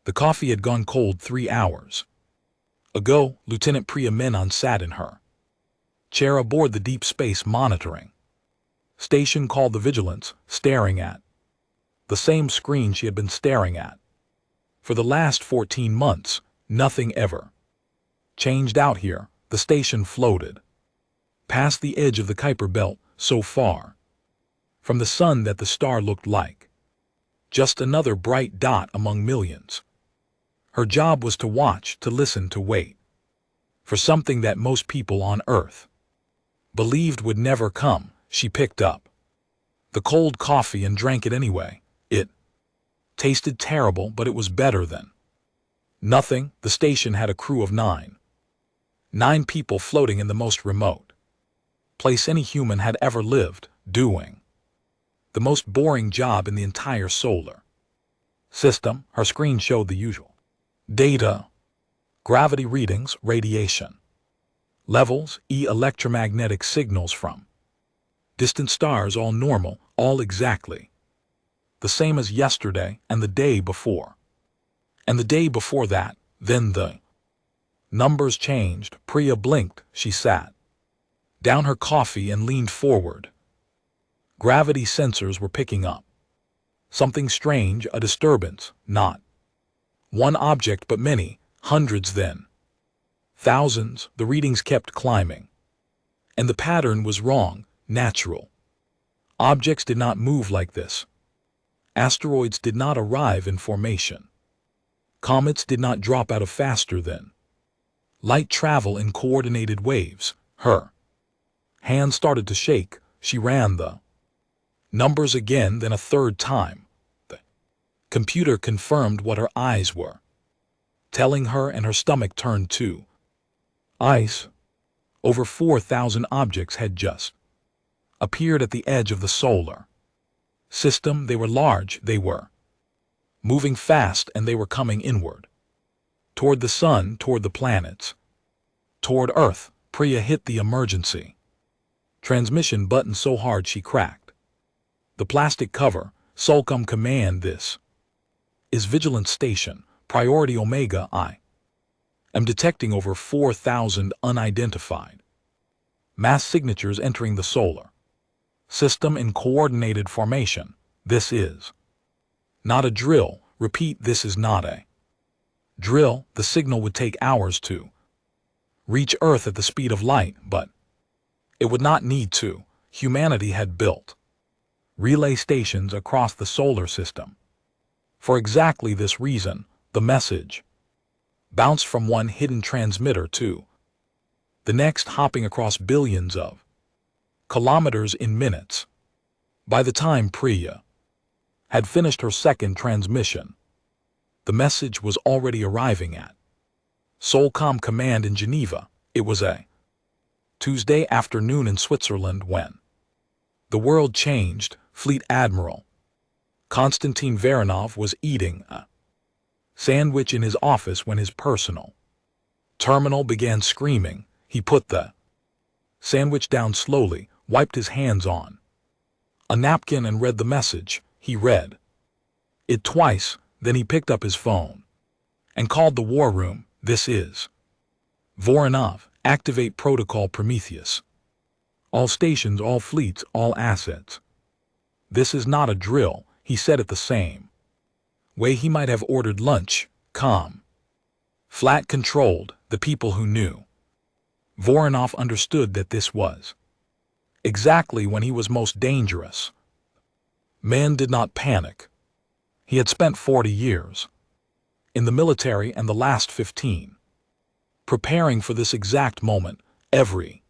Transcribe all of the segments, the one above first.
The coffee had gone cold 3 hours ago. Lieutenant Priya Menon sat in her chair aboard the deep space monitoring station called the Vigilance, staring at the same screen she had been staring at for the last 14 months. Nothing ever changed out here. The station floated past the edge of the Kuiper belt, so far from the sun that the star looked like just another bright dot among millions. Her job was to watch, to listen, to wait for something that most people on Earth believed would never come. She picked up the cold coffee and drank it anyway. It tasted terrible, but it was better than nothing. The station had a crew of 9 people floating in the most remote place any human had ever lived, doing the most boring job in the entire solar system. Her screen showed the usual data: gravity readings, radiation levels, electromagnetic signals from distant stars, all normal, all exactly the same as yesterday and the day before. And the day before that. Then the numbers changed. Priya blinked. She sat down her coffee and leaned forward. Gravity sensors were picking up something strange, a disturbance, not one object but many, hundreds, then thousands. The readings kept climbing, and the pattern was wrong. Natural objects did not move like this. Asteroids did not arrive in formation. Comets did not drop out of faster than light travel in coordinated waves. Her hand started to shake. She ran the numbers again, then a third time. The computer confirmed what her eyes were telling her, and her stomach turned to ice. Over 4,000 objects had just appeared at the edge of the solar system. They were large, they were moving fast, and they were coming inward, toward the sun, toward the planets, toward Earth. Priya hit the emergency transmission button so hard she cracked the plastic cover. Solcom command, this is Vigilance Station. Priority Omega. I am detecting over 4,000 unidentified mass signatures entering the solar system in coordinated formation. This is not a drill. Repeat, this is not a drill. The signal would take hours to reach Earth at the speed of light, but it would not need to. Humanity had built relay stations across the solar system for exactly this reason. The message bounced from one hidden transmitter to the next, hopping across billions of kilometers in minutes. By the time Priya had finished her second transmission, the message was already arriving at Solcom Command in Geneva. It was a Tuesday afternoon in Switzerland when the world changed. Fleet Admiral Konstantin Varanov was eating a sandwich in his office when his personal terminal began screaming. He put the sandwich down slowly, wiped his hands on a napkin, and read the message. He read it twice, then he picked up his phone and called the war room. This is Voronov. Activate Protocol Prometheus. All stations, all fleets, all assets. This is not a drill, he said it the same way he might have ordered lunch. Calm, flat, controlled. The people who knew Voronov understood that this was exactly when he was most dangerous. Man did not panic. He had spent 40 years in the military, and the last 15 preparing for this exact moment. Every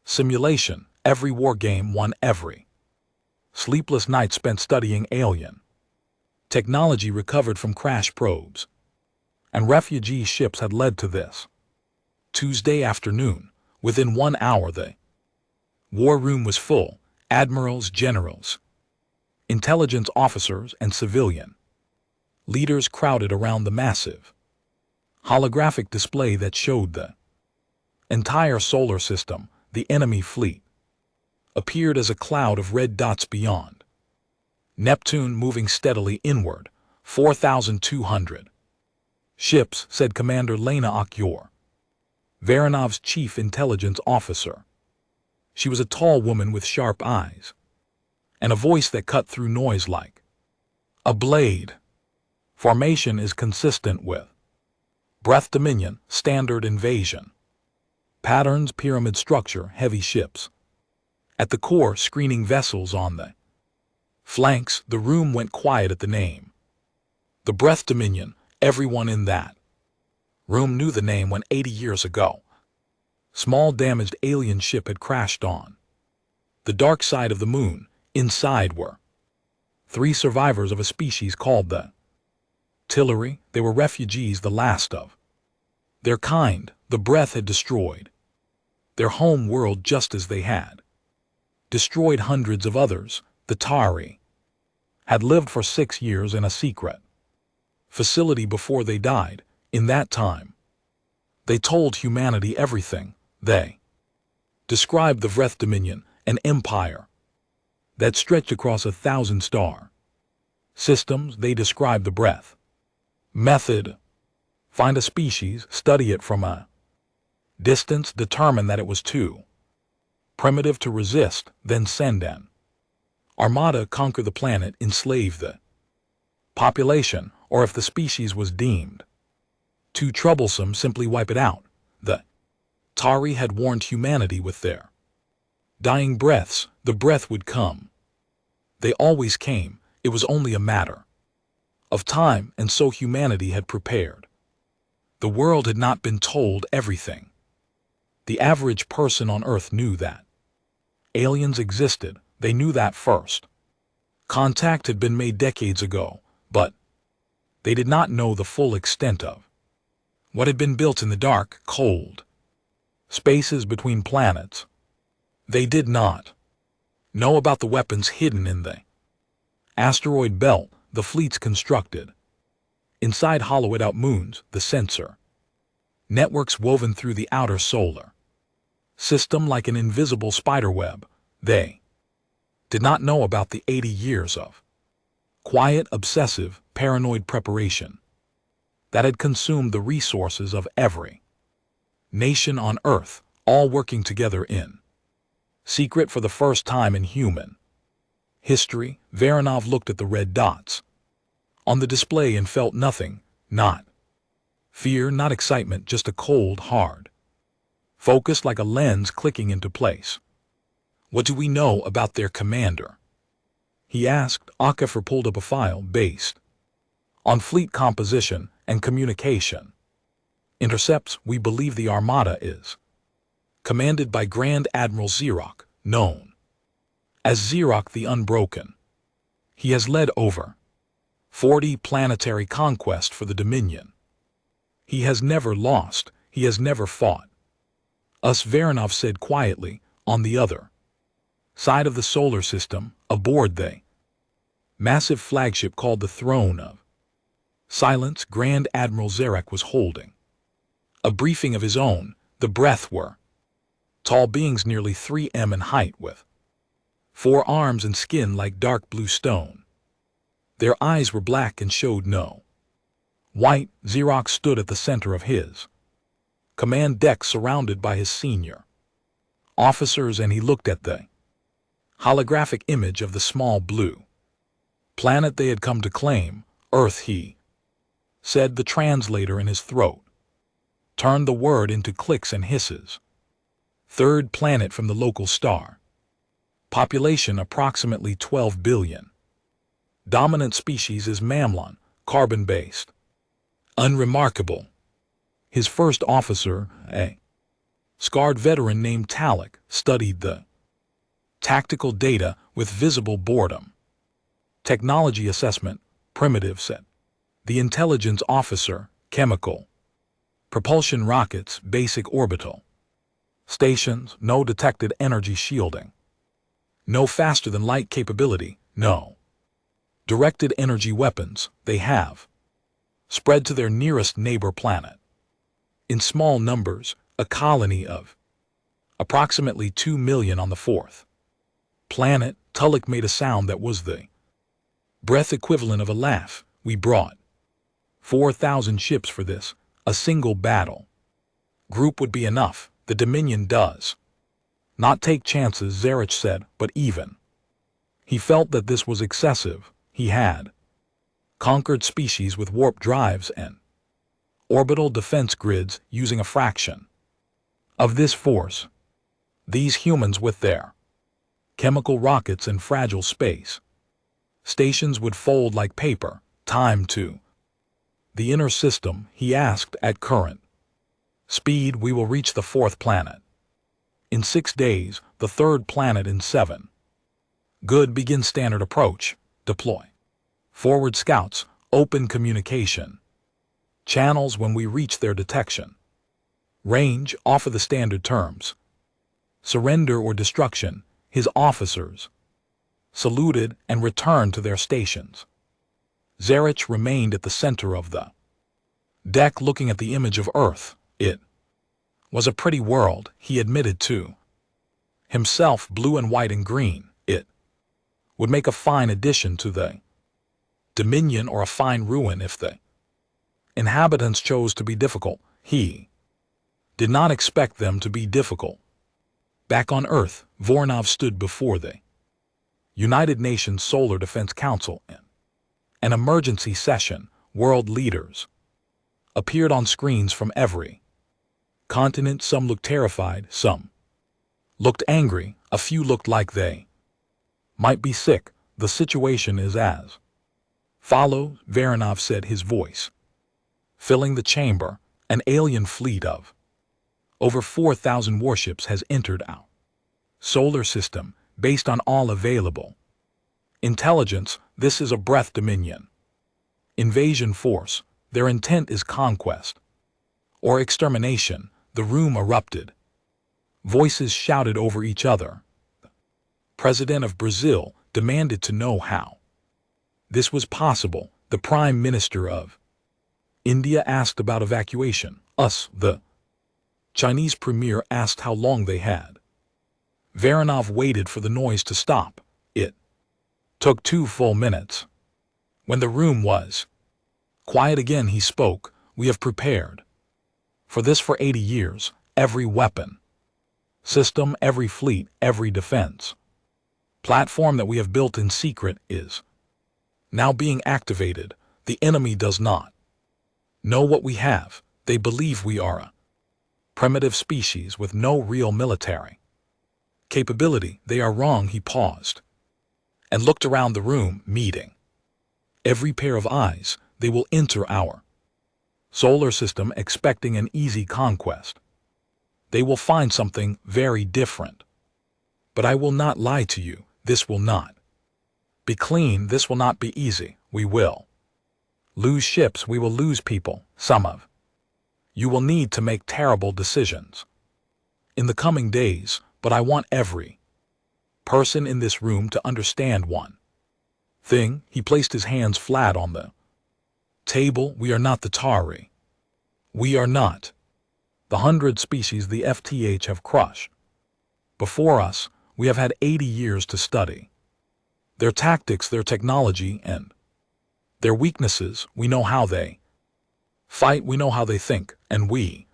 simulation, every war game won, every sleepless night spent studying alien technology recovered from crash probes and refugee ships had led to this Tuesday afternoon. Within 1 hour the war room was full. Admirals, generals, intelligence officers, and civilian leaders crowded around the massive holographic display that showed the entire solar system. The enemy fleet appeared as a cloud of red dots beyond Neptune, moving steadily inward. 4,200 Ships, said Commander Lena Akyur, Varanov's chief intelligence officer. She was a tall woman with sharp eyes, and a voice that cut through noise like a blade. Formation is consistent with breath dominion, standard invasion. Patterns, pyramid structure, heavy ships. At the core, screening vessels on the flanks. The room went quiet at the name. The breath dominion, everyone in that room knew the name when 80 years ago small damaged alien ship had crashed on the dark side of the moon. Inside were 3 survivors of a species called the Tillery. They were refugees, the last of their kind. The breath had destroyed their home world just as they had destroyed hundreds of others. The Tari had lived for 6 years in a secret facility before they died. In that time, they told humanity everything. They described the Vreth Dominion, an empire that stretched across 1,000 star systems. They described the breath method. Find a species, study it from a distance, determine that it was too primitive to resist, then send an armada, conquer the planet, enslave the population, or if the species was deemed too troublesome, simply wipe it out. The Tari had warned humanity with their dying breaths. The breath would come. They always came. It was only a matter of time, and so humanity had prepared. The world had not been told everything. The average person on Earth knew that aliens existed. They knew that first. Contact had been made decades ago, but they did not know the full extent of what had been built in the dark, cold spaces between planets. They did not know about the weapons hidden in the asteroid belt the fleets constructed inside hollowed-out moons, the sensor networks woven through the outer solar system like an invisible spiderweb. They did not know about the 80 years of quiet, obsessive, paranoid preparation that had consumed the resources of every nation on Earth, all working together in secret for the first time in human history. Varanov looked at the red dots on the display and felt nothing, not fear, not excitement, just a cold, hard focus like a lens clicking into place. What do we know about their commander? He asked. Akafor pulled up a file based on fleet composition and communication intercepts. We believe the Armada is commanded by Grand Admiral Xerox, known as Xerox the Unbroken. He has led over 40 planetary conquests for the Dominion. He has never lost. He has never fought us, Varanov said quietly. On the other side of the solar system, aboard the massive flagship called the Throne of Silence, Grand Admiral Xerox was holding a briefing of his own. The breath were tall beings nearly 3 m in height with 4 arms and skin like dark blue stone. Their eyes were black and showed no white. Xerox stood at the center of his command deck surrounded by his senior officers, and he looked at the holographic image of the small blue planet they had come to claim. Earth, he said, the translator in his throat turned the word into clicks and hisses. 3rd planet from the local star. Population approximately 12 billion. Dominant species is mammalian, carbon-based. Unremarkable. His first officer, a scarred veteran named Talik, studied the tactical data with visible boredom. Technology assessment, primitive set. The intelligence officer, chemical. Propulsion rockets, basic orbital. Stations, no detected energy shielding. No faster than light capability, no. Directed energy weapons, they have spread to their nearest neighbor planet. In small numbers, a colony of approximately 2 million on the 4th planet. Tullik made a sound that was the breath equivalent of a laugh. We brought 4,000 ships for this, a single battle. Group would be enough, the Dominion does. Not take chances, Zarich said, but even. He felt that this was excessive. He had conquered species with warp drives and orbital defense grids using a fraction of this force. These humans with their chemical rockets and fragile space stations would fold like paper. Time to the inner system, he asked. At current speed, we will reach the 4th planet in 6 days, the 3rd planet in 7. Good. Begin standard approach. Deploy forward scouts. Open communication channels when we reach their detection range. Offer the standard terms. Surrender or destruction. His officers saluted and returned to their stations. Zarich remained at the center of the deck looking at the image of Earth. It was a pretty world, he admitted to himself. Blue and white and green. It would make a fine addition to the Dominion, or a fine ruin if the inhabitants chose to be difficult. He did not expect them to be difficult. Back on Earth, Voronov stood before the United Nations Solar Defense Council in an emergency session. World leaders appeared on screens from every continent. Some looked terrified, some looked angry, a few looked like they might be sick. The situation is as follows, Voronov said, his voice filling the chamber. An alien fleet of over 4,000 warships has entered our solar system. Based on all available intelligence, this is a breath Dominion invasion force. Their intent is conquest or extermination. The room erupted. Voices shouted over each other. The President of Brazil demanded to know how this was possible. The Prime Minister of India asked about evacuation. The Chinese Premier asked how long they had. Voronov waited for the noise to stop. It took 2 full minutes. When the room was quiet again, he spoke. We have prepared for this for 80 years. Every weapon system, every fleet, every defense platform that we have built in secret is now being activated. The enemy does not know what we have. They believe we are a primitive species with no real military capability. They are wrong. He paused and looked around the room, meeting every pair of eyes. They will enter our solar system expecting an easy conquest. They will find something very different. But I will not lie to you. This will not be clean. This will not be easy. We will lose ships. We will lose people. Some of you will need to make terrible decisions in the coming days. But I want every person in this room to understand one thing. He placed his hands flat on the table. We are not the Tari. We are not the 100 species the FTH have crushed. Before us, we have had 80 years to study their tactics, their technology, and their weaknesses. We know how they fight. We know how they think. And we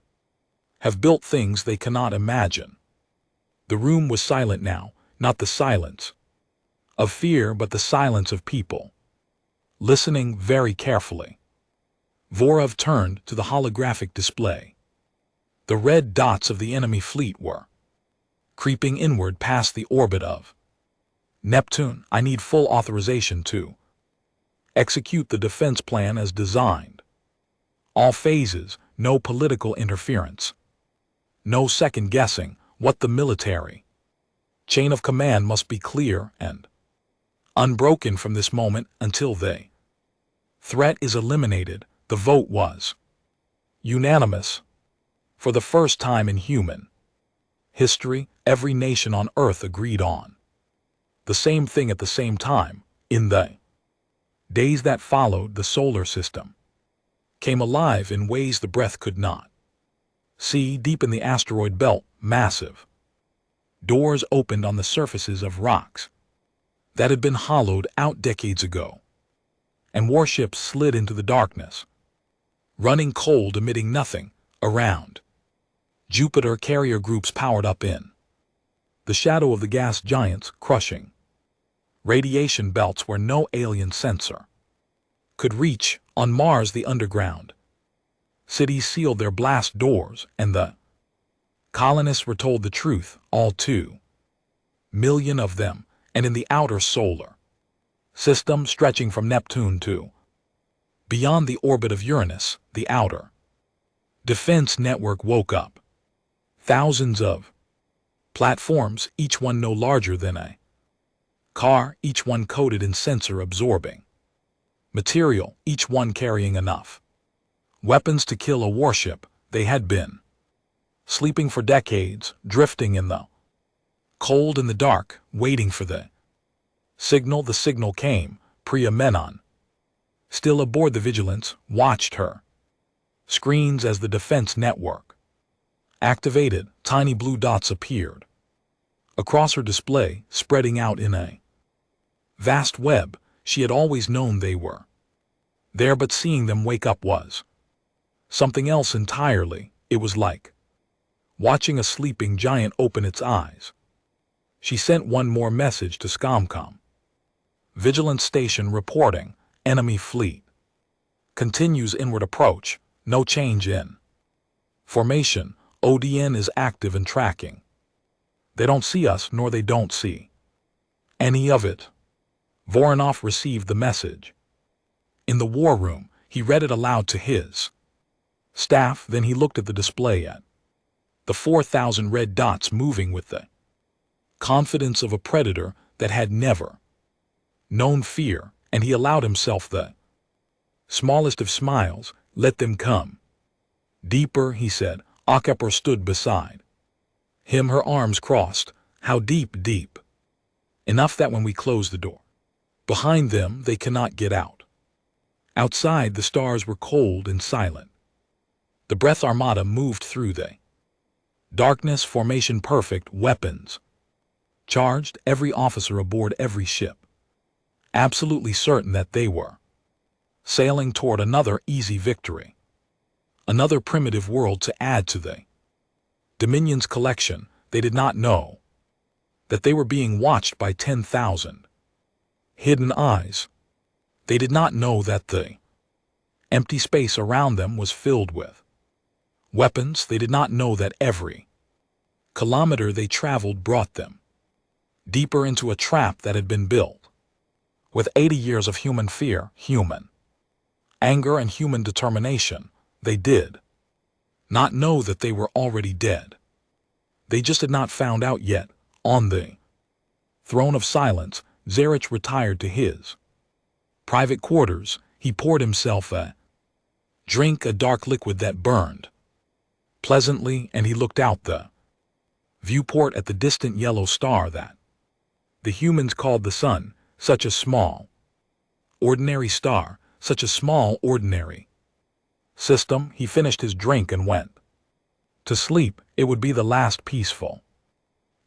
have built things they cannot imagine. The room was silent now, not the silence of fear, but the silence of people listening very carefully. Vorov turned to the holographic display. The red dots of the enemy fleet were creeping inward past the orbit of Neptune. I need full authorization to execute the defense plan as designed. All phases, no political interference, no second guessing. What the military chain of command must be clear and unbroken from this moment until the threat is eliminated. The vote was unanimous. For the first time in human history, every nation on Earth agreed on the same thing at the same time. In the days that followed, the solar system came alive in ways the breath could not see. Deep in the asteroid belt, massive doors opened on the surfaces of rocks that had been hollowed out decades ago, and warships slid into the darkness. running cold, emitting nothing around. Jupiter carrier groups powered up in the shadow of the gas giants, crushing radiation belts where no alien sensor could reach. On Mars, the underground cities sealed their blast doors, and the colonists were told the truth, all 2 million of them, and in the outer solar system stretching from Neptune to beyond the orbit of Uranus, the outer defense network woke up. Thousands of platforms, each one no larger than a car, each one coated in sensor-absorbing material, each one carrying enough weapons to kill a warship. They had been sleeping for decades, drifting in the cold and the dark, waiting for the signal. The signal came. Priya Menon, still aboard the Vigilance, watched her screens as the defense network activated. Tiny blue dots appeared across her display, spreading out in a vast web. She had always known they were there, but seeing them wake up was something else entirely. It was like watching a sleeping giant open its eyes. She sent one more message to Scomcom. Vigilance station reporting, enemy fleet continues inward approach, no change in formation. ODN is active and tracking. They don't see us, nor they don't see any of it. Voronov received the message. In the war room, he read it aloud to his staff, then he looked at the display at the 4,000 red dots moving with the confidence of a predator that had never known fear, and he allowed himself the smallest of smiles. Let them come. Deeper, he said. Akepor stood beside him, her arms crossed. How deep, deep enough that when we close the door behind them, they cannot get out. Outside, the stars were cold and silent. The breath Armada moved through the darkness, formation perfect, weapons charged, every officer aboard every ship absolutely certain that they were sailing toward another easy victory, another primitive world to add to the Dominion's collection. They did not know that they were being watched by 10,000 hidden eyes. They did not know that the empty space around them was filled with weapons. They did not know that every kilometer they traveled brought them deeper into a trap that had been built with 80 years of human fear, human anger, and human determination. They did not know that they were already dead. They just had not found out yet. On the throne of silence, Zarich retired to his private quarters. He poured himself a drink, a dark liquid that burned pleasantly, and he looked out the viewport at the distant yellow star that the humans called the sun. Such a small, ordinary star, such a small, ordinary system. He finished his drink and went to sleep. It would be the last peaceful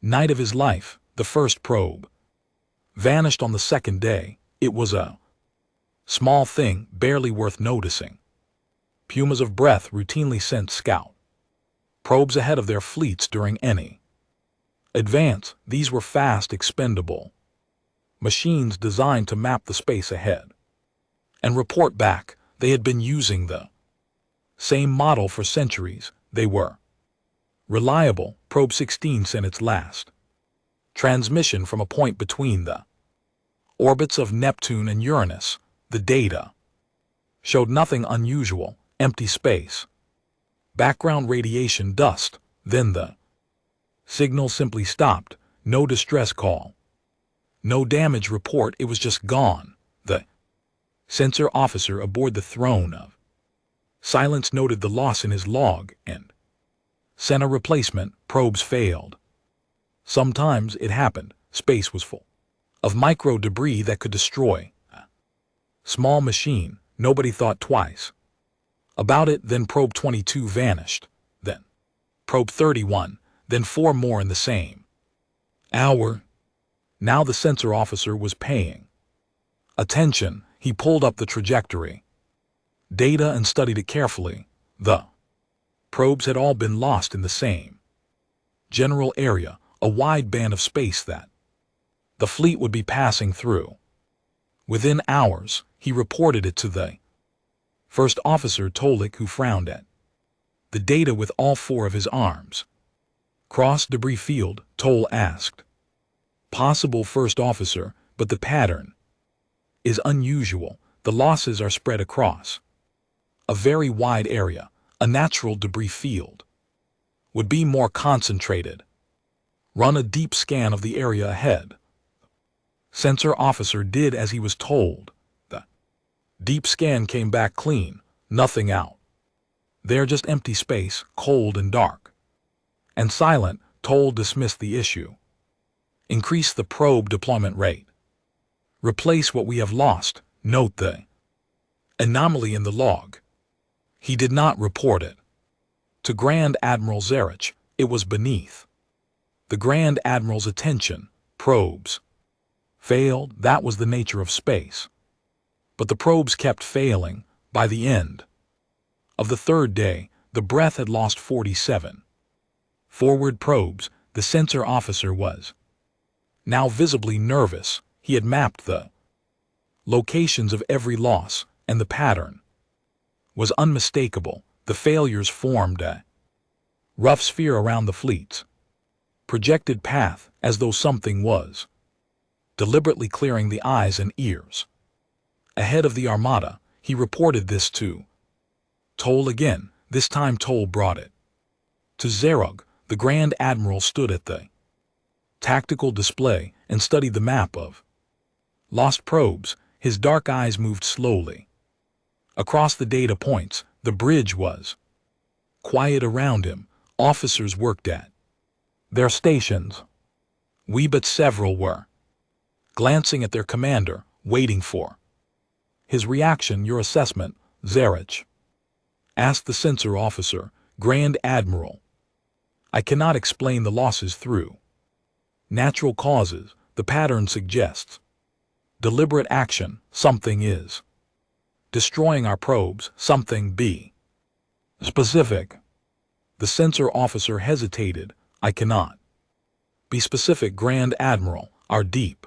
night of his life. The first probe vanished on the second day. It was a small thing, barely worth noticing. Pumas of breath routinely sent scout probes ahead of their fleets during any advance. These were fast, expendable machines designed to map the space ahead and report back. They had been using the same model for centuries. They were reliable. Probe 16 sent its last transmission from a point between the orbits of Neptune and Uranus. The data showed nothing unusual. Empty space, background radiation, dust. Then the signal simply stopped. No distress call, no damage report. It was just gone. The sensor officer aboard the throne of silence noted the loss in his log and sent a replacement. Probes failed. Sometimes it happened. Space was full of micro debris that could destroy a small machine. Nobody thought twice about it. Then probe 22 vanished. Then probe 31. Then 4 more in the same hour. Now the sensor officer was paying attention. He pulled up the trajectory data and studied it carefully. The probes had all been lost in the same general area, a wide band of space that the fleet would be passing through. Within hours, he reported it to the first officer Tolik, who frowned at the data with all four of his arms. Cross debris field, Toll asked. Possible, first officer, but the pattern is unusual. The losses are spread across a very wide area. A natural debris field would be more concentrated. Run a deep scan of the area ahead. Sensor officer did as he was told. The deep scan came back clean, nothing out. There, just empty space, cold and dark. And silent. Toll dismissed the issue. Increase the probe deployment rate. Replace what we have lost. Note the anomaly in the log. He did not report it to Grand Admiral Zarich. It was beneath the Grand Admiral's attention. Probes failed. That was the nature of space. But the probes kept failing. By the end of the third day, the breath had lost 47 forward probes. The sensor officer was now visibly nervous. He had mapped the locations of every loss, and the pattern was unmistakable. The failures formed a rough sphere around the fleet's projected path, as though something was deliberately clearing the eyes and ears. Ahead of the Armada, he reported this to Toll again. This time Toll brought it to Zerug. The Grand Admiral stood at the tactical display and studied the map of lost probes. His dark eyes moved slowly across the data points. The bridge was quiet around him. Officers worked at their stations. But several were glancing at their commander, waiting for his reaction. Your assessment, Zarich? Asked the sensor officer. Grand Admiral, I cannot explain the losses through natural causes. The pattern suggests deliberate action. Something is destroying our probes. Something be specific. The sensor officer hesitated. I cannot be specific, Grand Admiral. Our deep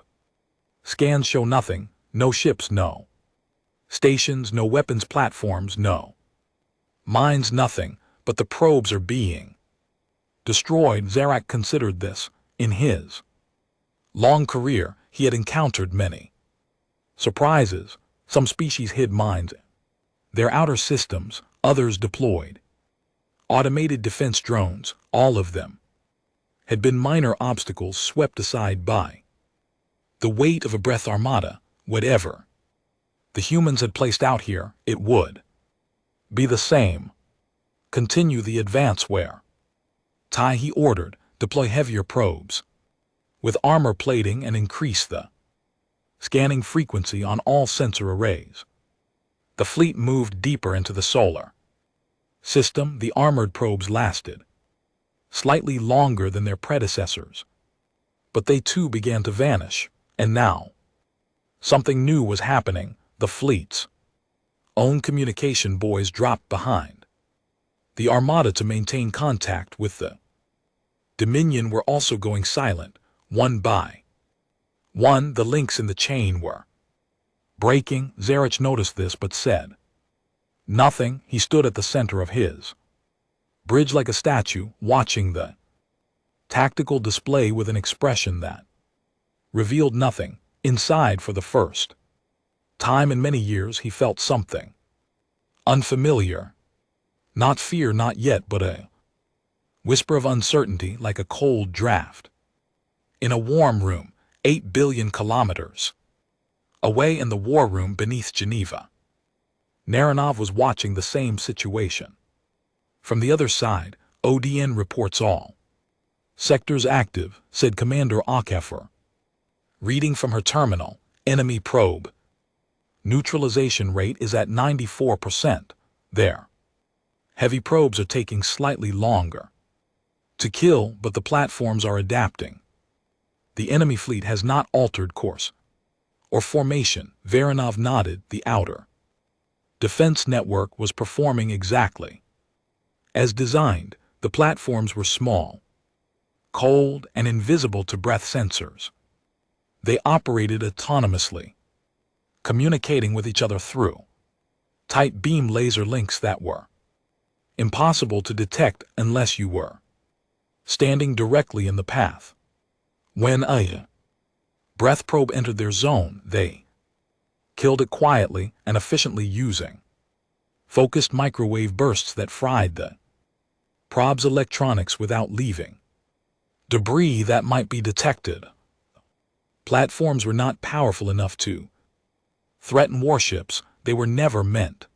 scans show nothing. No ships, no stations, no weapons platforms, no mines, nothing. But the probes are being destroyed. Zarak considered this. In his long career, he had encountered many surprises. Some species hid mines in their outer systems, others deployed automated defense drones. All of them had been minor obstacles swept aside by the weight of a breath Armada. Whatever the humans had placed out here, it would be the same. Continue the advance. Where? Tai, he ordered. Deploy heavier probes with armor plating and increase the scanning frequency on all sensor arrays. The fleet moved deeper into the solar system. The armored probes lasted slightly longer than their predecessors, but they too began to vanish. And now something new was happening. The fleet's own communication buoys dropped behind the Armada to maintain contact with the Dominion were also going silent. One by one, the links in the chain were breaking. Zarich noticed this but said nothing. He stood at the center of his bridge like a statue, watching the tactical display with an expression that revealed nothing. Inside, for the first time in many years, he felt something unfamiliar. Not fear, not yet, but a whisper of uncertainty, like a cold draft in a warm room 8 billion kilometers away. In the war room beneath Geneva, Naranov was watching the same situation. From the other side, ODN reports all sectors active, said Commander Akafer, reading from her terminal. Enemy probe neutralization rate is at 94%. Their heavy probes are taking slightly longer to kill, but the platforms are adapting. The enemy fleet has not altered course or formation. Varanov nodded. The outer defense network was performing exactly as designed. The platforms were small, cold, and invisible to breath sensors. They operated autonomously, communicating with each other through tight beam laser links that were impossible to detect unless you were standing directly in the path. When a breath probe entered their zone, they killed it quietly and efficiently using focused microwave bursts that fried the probe's electronics without leaving debris that might be detected. Platforms were not powerful enough to threaten warships. They were never meant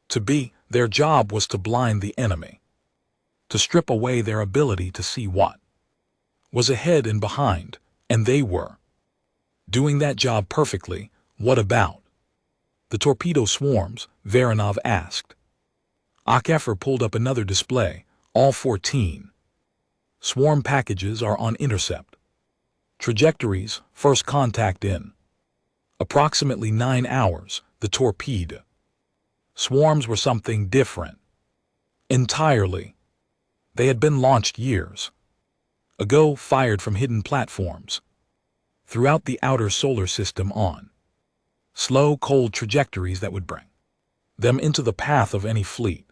to be. Their job was to blind the enemy, to strip away their ability to see what was ahead and behind, and they were doing that job perfectly. What about the torpedo swarms? Varanov asked. HFY pulled up another display. All 14 swarm packages are on intercept trajectories. First contact in approximately 9 hours. The torpedo swarms were something different entirely. They had been launched years ago, fired from hidden platforms throughout the outer solar system on slow, cold trajectories that would bring them into the path of any fleet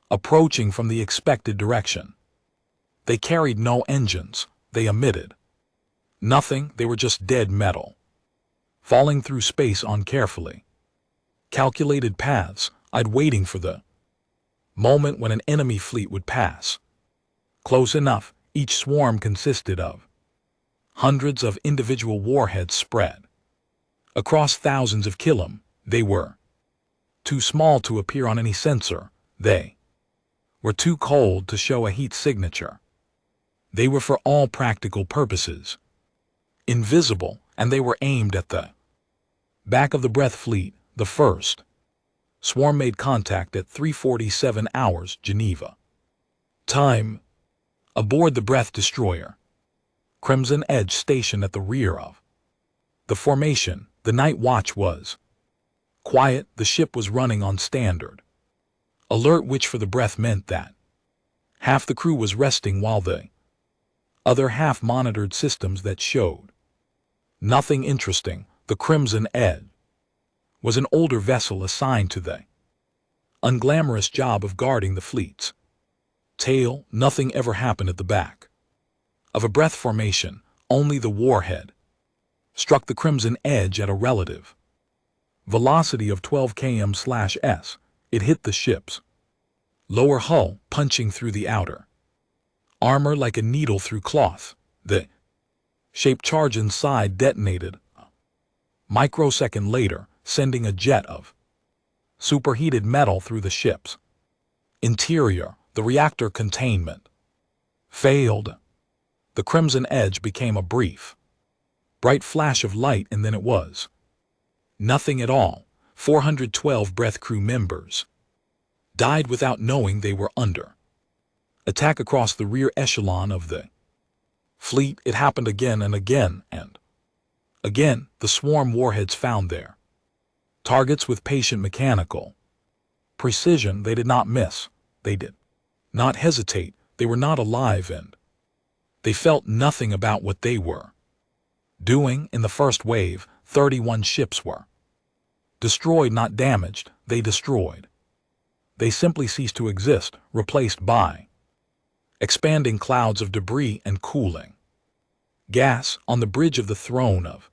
approaching from the expected direction. They carried no engines. They emitted nothing. They were just dead metal, falling through space on carefully calculated paths. I'd waiting for the moment when an enemy fleet would pass close enough. Each swarm consisted of hundreds of individual warheads spread across thousands of kilometers. They were too small to appear on any sensor. They were too cold to show a heat signature. They were for all practical purposes invisible, and they were aimed at the back of the breath fleet. The first swarm made contact at 3:47 hours Geneva time aboard the breath destroyer Crimson Edge, stationed at the rear of the formation. The night watch was quiet. The ship was running on standard alert, which for the breath meant that half the crew was resting while the other half monitored systems that showed nothing interesting. The Crimson Edge was an older vessel assigned to the unglamorous job of guarding the fleet's tail. Nothing ever happened at the back of a breath formation. Only the warhead struck the Crimson Edge at a relative velocity of 12 km/s. It hit the ship's lower hull, punching through the outer armor like a needle through cloth. The shaped charge inside detonated a microsecond later, sending a jet of superheated metal through the ship's interior. The reactor containment failed. The Crimson Edge became a brief, bright flash of light, and then it was nothing at all. 412 breath crew members died without knowing they were under attack across the rear echelon of the fleet. It happened again and again and again. The swarm warheads found their targets with patient mechanical precision. They did not miss. They did not hesitate. They were not alive, and they felt nothing about what they were doing. In the first wave, 31 ships were destroyed, not damaged. They destroyed. They simply ceased to exist, replaced by expanding clouds of debris and cooling gas. On the bridge of the throne of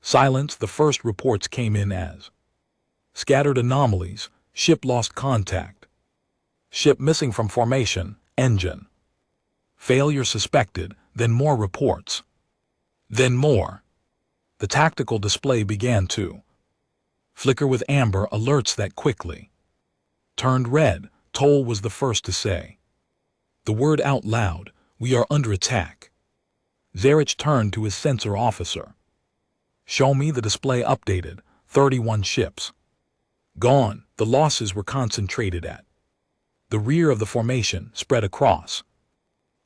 silence, the first reports came in as scattered anomalies. Ship lost contact. Ship missing from formation. Engine failure suspected. Then more reports. Then more. The tactical display began to flicker with amber alerts that quickly turned red. Toll was the first to say the word out loud. We are under attack. Zarich turned to his sensor officer. Show me the display. Updated. 31 ships gone. The losses were concentrated at the rear of the formation, spread across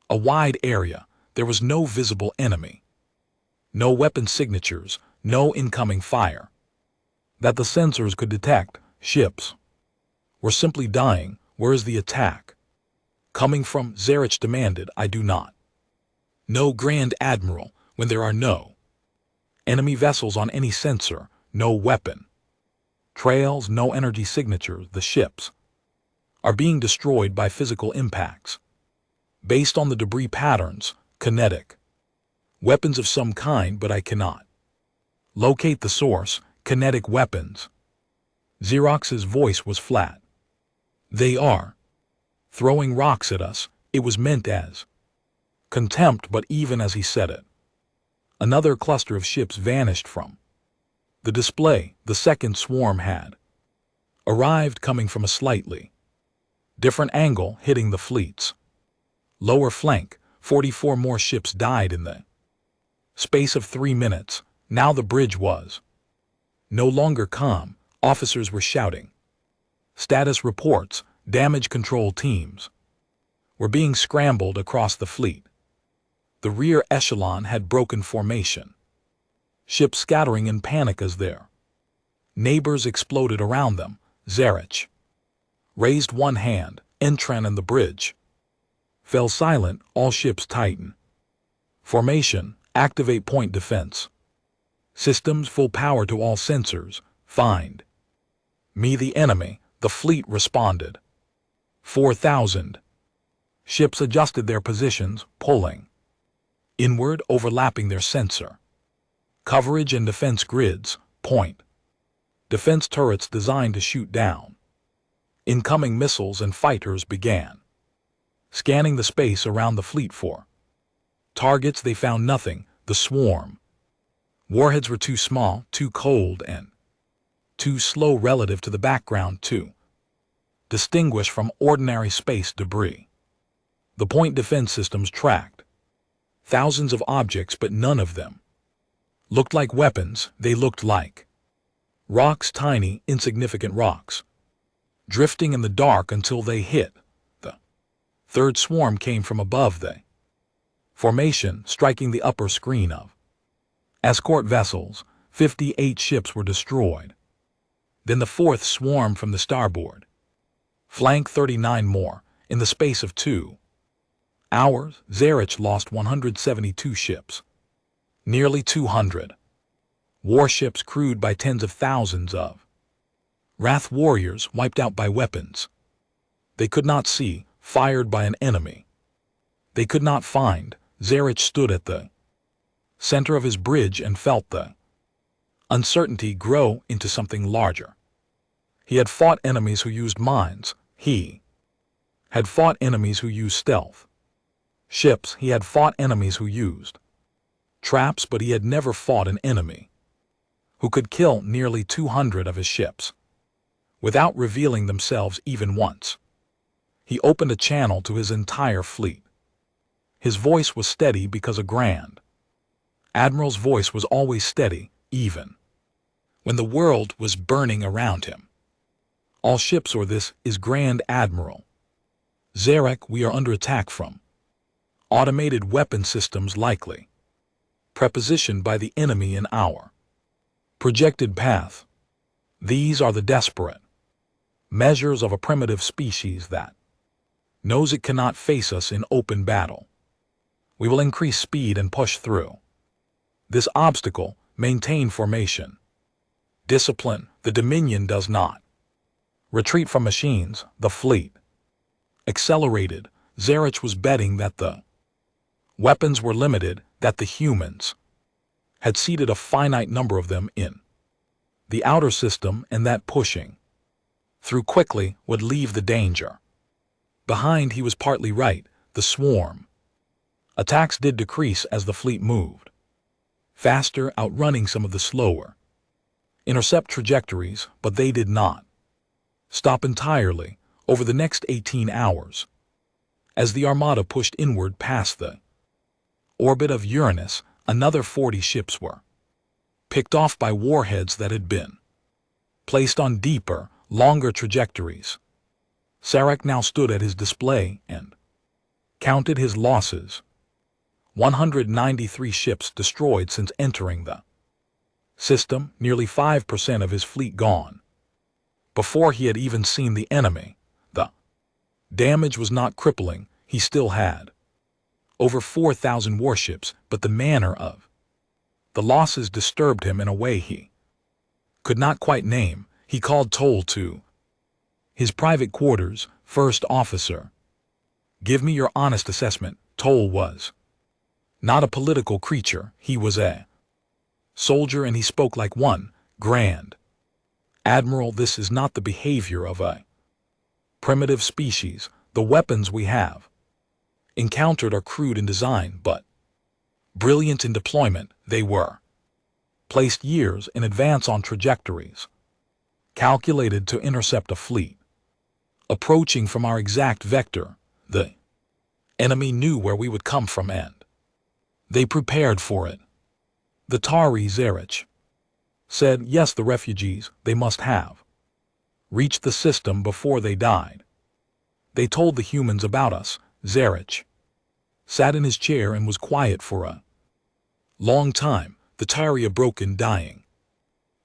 a wide area. There was no visible enemy, no weapon signatures, no incoming fire that the sensors could detect. Ships were simply dying. Where is the attack coming from? Zarich demanded. I do not know, Grand Admiral, when there are no enemy vessels on any sensor, no weapon trails, no energy signatures. The ships are being destroyed by physical impacts. Based on the debris patterns, kinetic weapons of some kind, but I cannot locate the source. Kinetic weapons. Xerox's voice was flat. They are throwing rocks at us. It was meant as contempt, but even as he said it, another cluster of ships vanished from the display. The second swarm had arrived, coming from a slightly different angle, hitting the fleet's lower flank. 44 more ships died in the space of 3 minutes. Now the bridge was no longer calm. Officers were shouting status reports. Damage control teams were being scrambled across the fleet. The rear echelon had broken formation. Ships scattering in panic as their neighbors exploded around them. Zarich raised one hand. Entran and the bridge fell silent. All ships tighten formation. Activate point defense systems. Full power to all sensors. Find me the enemy. The fleet responded. 4,000 ships adjusted their positions, pulling inward, overlapping their sensor coverage and defense grids. Point defense turrets designed to shoot down incoming missiles, and fighters began scanning the space around the fleet for targets. They found nothing. The swarm warheads were too small, too cold, and too slow relative to the background to distinguish from ordinary space debris. The point defense systems tracked thousands of objects, but none of them looked like weapons. They looked like rocks, tiny, insignificant rocks, drifting in the dark until they hit. The third swarm came from above the formation, striking the upper screen of escort vessels. 58 ships were destroyed. Then the fourth swarm from the starboard flank. 39 more. In the space of 2 hours, Zarich lost 172 ships. Nearly 200 warships crewed by tens of thousands of Wrath warriors wiped out by weapons they could not see, fired by an enemy they could not find. Zarich stood at the center of his bridge and felt the uncertainty grow into something larger. He had fought enemies who used mines. He had fought enemies who used stealth ships. He had fought enemies who used traps, but he had never fought an enemy who could kill nearly 200 of his ships without revealing themselves even once. He opened a channel to his entire fleet. His voice was steady because a Grand Admiral's voice was always steady, even when the world was burning around him. All ships, or this is Grand Admiral Zarich, we are under attack from automated weapon systems, likely prepositioned by the enemy in our projected path. These are the desperate measures of a primitive species that knows it cannot face us in open battle. We will increase speed and push through this obstacle. Maintain formation. Discipline. The Dominion does not retreat from machines. The fleet accelerated. Zarich was betting that the weapons were limited, that the humans had seated a finite number of them in the outer system, and that pushing through quickly would leave the danger behind. He was partly right. The swarm attacks did decrease as the fleet moved faster, outrunning some of the slower intercept trajectories, but they did not stop entirely. Over the next 18 hours, as the Armada pushed inward past the orbit of Uranus, another 40 ships were picked off by warheads that had been placed on deeper, longer trajectories. Sarek now stood at his display and counted his losses. 193 ships destroyed since entering the system, nearly 5% of his fleet gone. Before he had even seen the enemy, the damage was not crippling. He still had over 4,000 warships, but the manner of the losses disturbed him in a way he could not quite name. He called Toll to his private quarters. First officer, give me your honest assessment. Toll was not a political creature. He was a soldier, and he spoke like one. Grand Admiral, this is not the behavior of a primitive species. The weapons we have encountered are crude in design, but brilliant in deployment. They were placed years in advance on trajectories calculated to intercept a fleet approaching from our exact vector. The enemy knew where we would come from, and they prepared for it. The Tari Zerich said, yes, the refugees, they must have reached the system before they died. They told the humans about us. Zerich sat in his chair and was quiet for a long time. The Tari, a broken, dying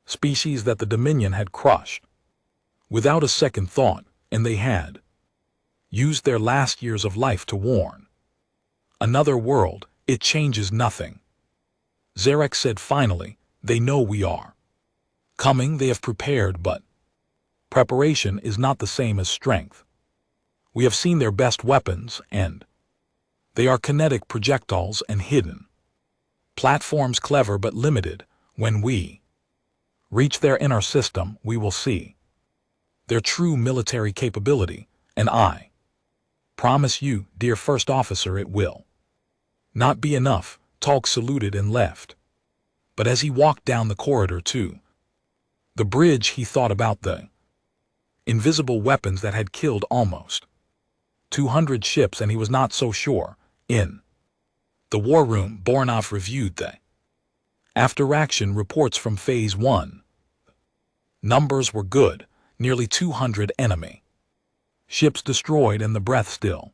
species that the Dominion had crushed without a second thought, and they had used their last years of life to warn another world. It changes nothing. Zarek said finally, they know we are coming. They have prepared, but preparation is not the same as strength. We have seen their best weapons, and they are kinetic projectiles and hidden platforms, clever but limited. When we reach their inner system, we will see their true military capability, and I promise you, dear First Officer, it will not be enough. Talk saluted and left. But as he walked down the corridor to the bridge, he thought about the invisible weapons that had killed almost 200 ships, and he was not so sure. In the war room, Bornov reviewed the after-action reports from Phase 1. Numbers were good, nearly 200 enemy ships destroyed, and the Breath still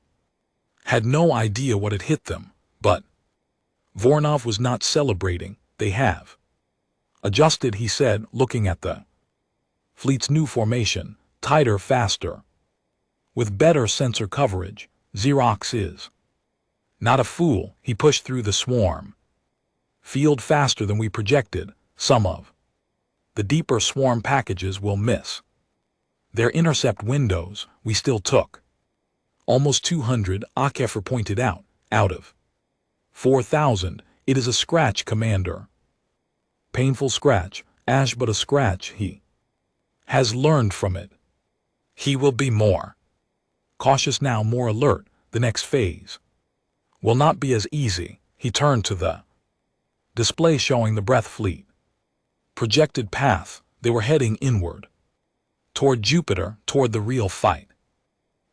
had no idea what had hit them. But Vornov was not celebrating. They have adjusted, he said, looking at the fleet's new formation, tighter, faster, with better sensor coverage. Xerox is not a fool. He pushed through the swarm field faster than we projected. Some of the deeper swarm packages will miss their intercept windows. We still took almost 200, Akefer pointed out of 4,000. It is a scratch, Commander. Painful scratch, Ash, but a scratch. He has learned from it. He will be more cautious now, more alert. The next phase will not be as easy. He turned to the display showing the Breath fleet projected path. They were heading inward, toward Jupiter, toward the real fight.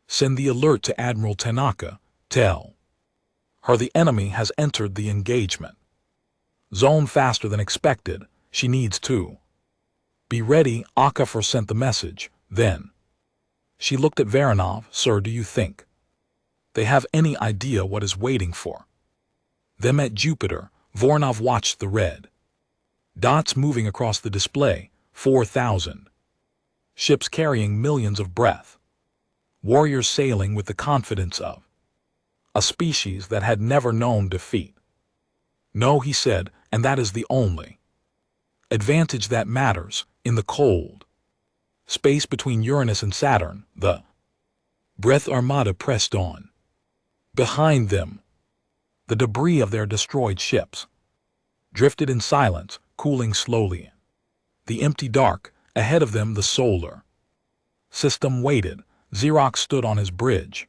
Send the alert to Admiral Tanaka. Tell her the enemy has entered the engagement zone faster than expected. She needs to be ready. Akafor sent the message. Then she looked at Varanov. Sir, do you think they have any idea what is waiting for them at Jupiter? Vornov watched the red dots moving across the display. 4,000 ships carrying millions of Breath warriors sailing with the confidence of a species that had never known defeat. No, he said, and that is the only advantage that matters. In the cold space between Uranus and Saturn, the Breath Armada pressed on. Behind them, the debris of their destroyed ships drifted in silence, cooling slowly. The empty dark, ahead of them the solar system waited. Xerox stood on his bridge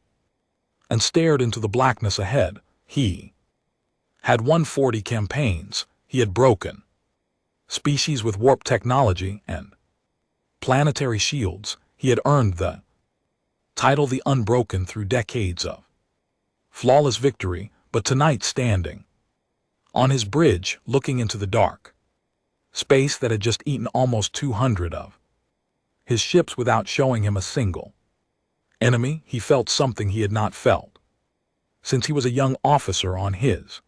and stared into the blackness ahead. He had won 40 campaigns. He had broken species with warp technology and planetary shields. He had earned the title the Unbroken through decades of flawless victory. But tonight, standing on his bridge, looking into the dark space that had just eaten almost 200 of his ships without showing him a single enemy, he felt something he had not felt since he was a young officer on his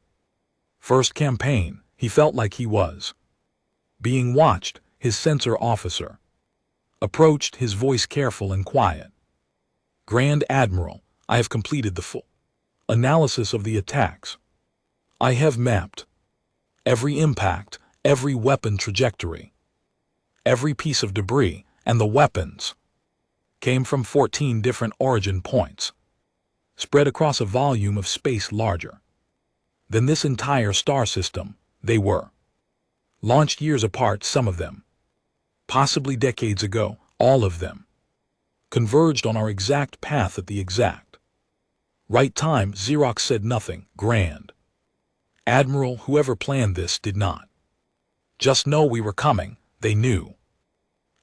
first campaign. He felt like he was being watched. His sensor officer approached, his voice careful and quiet. "Grand Admiral, I have completed the full analysis of the attacks. I have mapped every impact, every weapon trajectory. Every piece of debris, and the weapons, came from 14 different origin points, spread across a volume of space larger than this entire star system. They were launched years apart, some of them, possibly decades ago, all of them, converged on our exact path at the exact right time." Xerox said nothing. "Grand Admiral, whoever planned this did not just know we were coming. They knew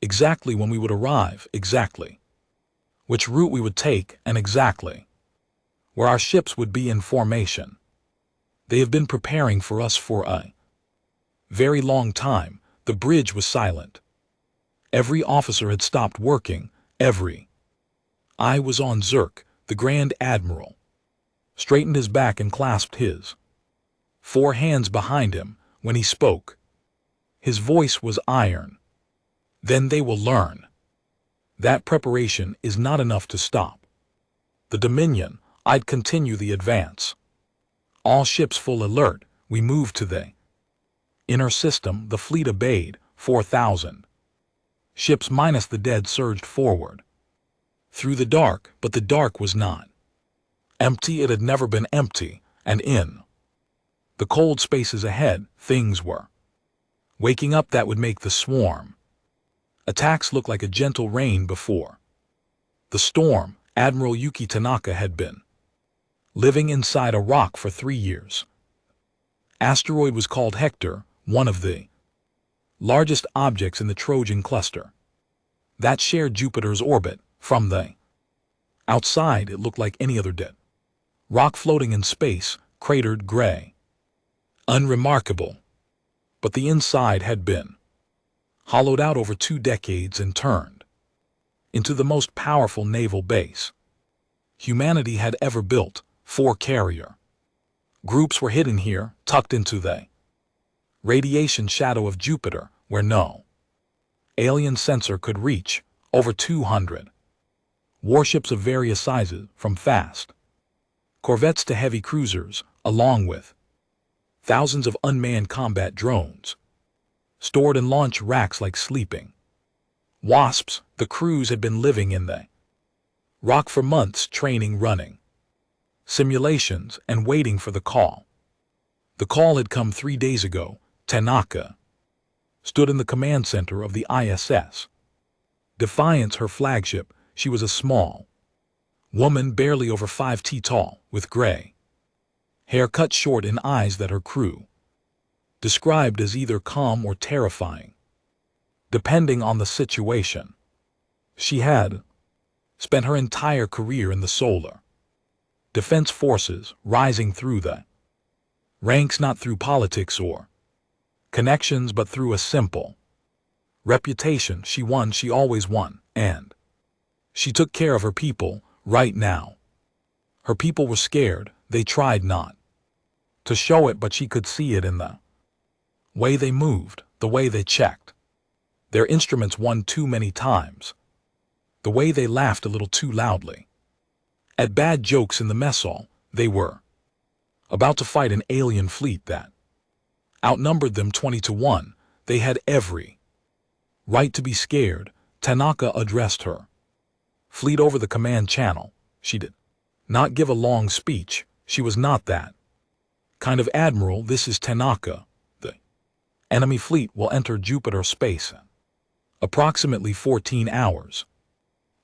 exactly when we would arrive, exactly which route we would take, and exactly where our ships would be in formation. They have been preparing for us for a very long time." The bridge was silent. Every officer had stopped working. Every eye was on Zerk. The Grand Admiral straightened his back and clasped his 4 hands behind him when he spoke. His voice was iron. "Then they will learn that preparation is not enough to stop the Dominion. I'd continue the advance. All ships full alert. We moved to the inner system. The fleet obeyed. 4,000 ships minus the dead surged forward through the dark, but the dark was not empty. It had never been empty, and in the cold spaces ahead, things were waking up that would make the swarm attacks look like a gentle rain before the storm. Admiral Yuki Tanaka had been living inside a rock for 3 years. Asteroid was called Hector, one of the largest objects in the Trojan cluster that shared Jupiter's orbit. From the outside, it looked like any other dead rock floating in space, cratered gray, unremarkable. But the inside had been hollowed out over 2 decades and turned into the most powerful naval base humanity had ever built. 4 carrier groups were hidden here, tucked into the radiation shadow of Jupiter, where no alien sensor could reach. Over 200 warships of various sizes, from fast corvettes to heavy cruisers, along with thousands of unmanned combat drones, stored in launch racks like sleeping wasps. The crews had been living in the rock for months, training, running simulations, and waiting for the call. The call had come 3 days ago. Tanaka stood in the command center of the ISS Defiance, her flagship. She was a small woman, barely over 5 feet tall, with gray hair cut short and eyes that her crew described as either calm or terrifying, depending on the situation. She had spent her entire career in the solar defense forces, rising through the ranks not through politics or connections but through a simple reputation. She won, she always won, and she took care of her people. Right now, her people were scared. They tried not to show it, but she could see it in the way they moved, the way they checked their instruments 1 too many times, the way they laughed a little too loudly at bad jokes in the mess hall. They were about to fight an alien fleet that outnumbered them 20 to 1. They had every right to be scared. Tanaka addressed her fleet over the command channel. She did not give a long speech. She was not that kind of admiral. "This is Tanaka. The enemy fleet will enter Jupiter space in approximately 14 hours.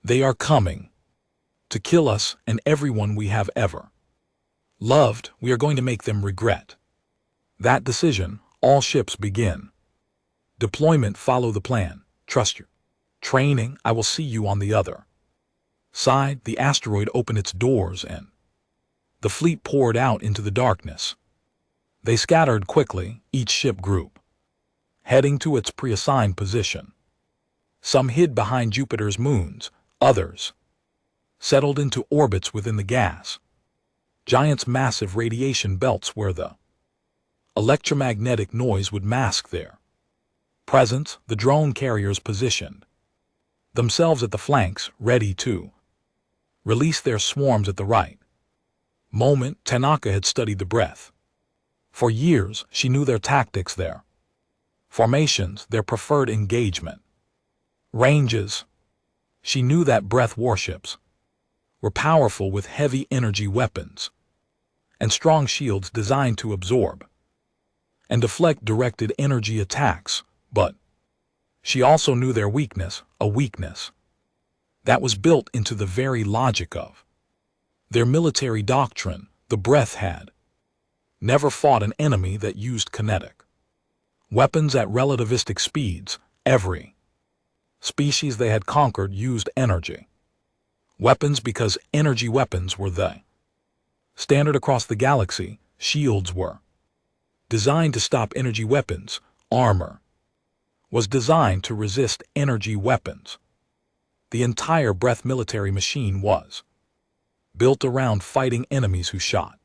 They are coming to kill us and everyone we have ever loved. We are going to make them regret that decision. All ships begin deployment. Follow the plan. Trust your training. I will see you on the other side." The asteroid opened its doors and the fleet poured out into the darkness. They scattered quickly, each ship group heading to its pre-assigned position. Some hid behind Jupiter's moons, others settled into orbits within the gas giant's massive radiation belts where the electromagnetic noise would mask their presence. The drone carriers positioned themselves at the flanks, ready to release their swarms at the right moment. Tanaka had studied the breath. For years, she knew their tactics, their formations, their preferred engagement ranges. She knew that breath warships were powerful with heavy energy weapons and strong shields designed to absorb and deflect directed energy attacks, but she also knew their weakness, a weakness that was built into the very logic of their military doctrine. The breath had never fought an enemy that used kinetic weapons at relativistic speeds. Every species they had conquered used energy weapons because energy weapons were the standard across the galaxy. Shields were designed to stop energy weapons. Armor was designed to resist energy weapons. The entire breath military machine was built around fighting enemies who shot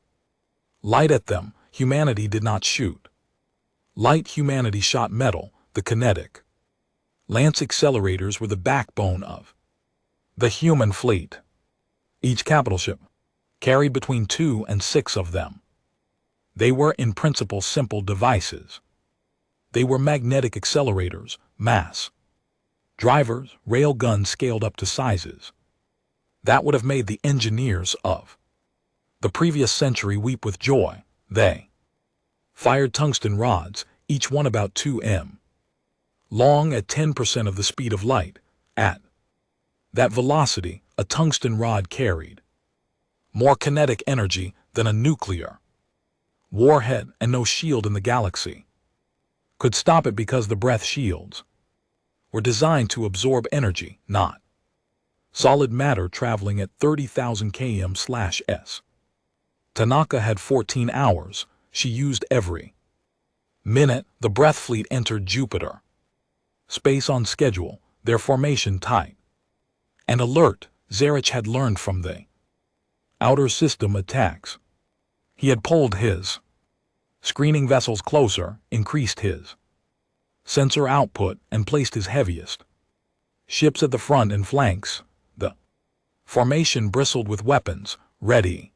light at them. Humanity did not shoot light. Humanity shot metal. The kinetic lance accelerators were the backbone of the human fleet. Each capital ship carried between 2 and 6 of them. They were in principle simple devices. They were magnetic accelerators, mass drivers, rail guns scaled up to sizes that would have made the engineers of the previous century weep with joy. They fired tungsten rods, each one about 2 m long, at 10% of the speed of light. At that velocity, a tungsten rod carried more kinetic energy than a nuclear warhead, and no shield in the galaxy could stop it because the breath shields were designed to absorb energy, not solid matter traveling at 30,000 km/s. Tanaka had 14 hours. She used every minute. The breath fleet entered Jupiter space on schedule, their formation tight and alert. Zarich had learned from the outer system attacks. He had pulled his screening vessels closer, increased his sensor output, and placed his heaviest ships at the front and flanks. The formation bristled with weapons, ready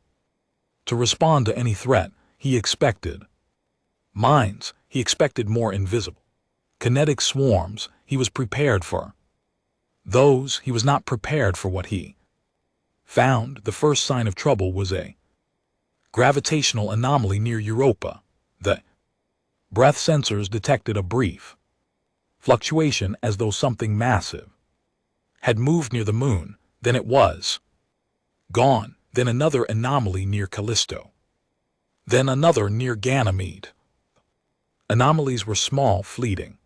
to respond to any threat. He expected mines. He expected more invisible kinetic swarms. He was prepared for those. He was not prepared for what he found. The first sign of trouble was a gravitational anomaly near Europa. The breath sensors detected a brief fluctuation, as though something massive had moved near the moon. Then it was gone. Then another anomaly near Callisto. Then another near Ganymede. Anomalies were small, fleeting,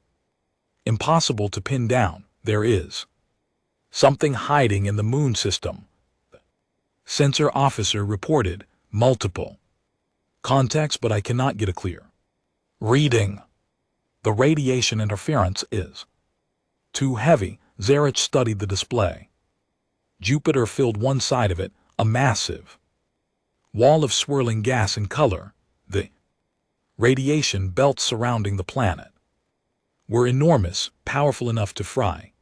impossible to pin down. There is something hiding in the moon system, the sensor officer reported. Multiple contacts, but I cannot get a clear reading. The radiation interference is too heavy. Zarich studied the display. Jupiter filled one side of it, a massive wall of swirling gas and color. The radiation belts surrounding the planet were enormous, powerful enough to fry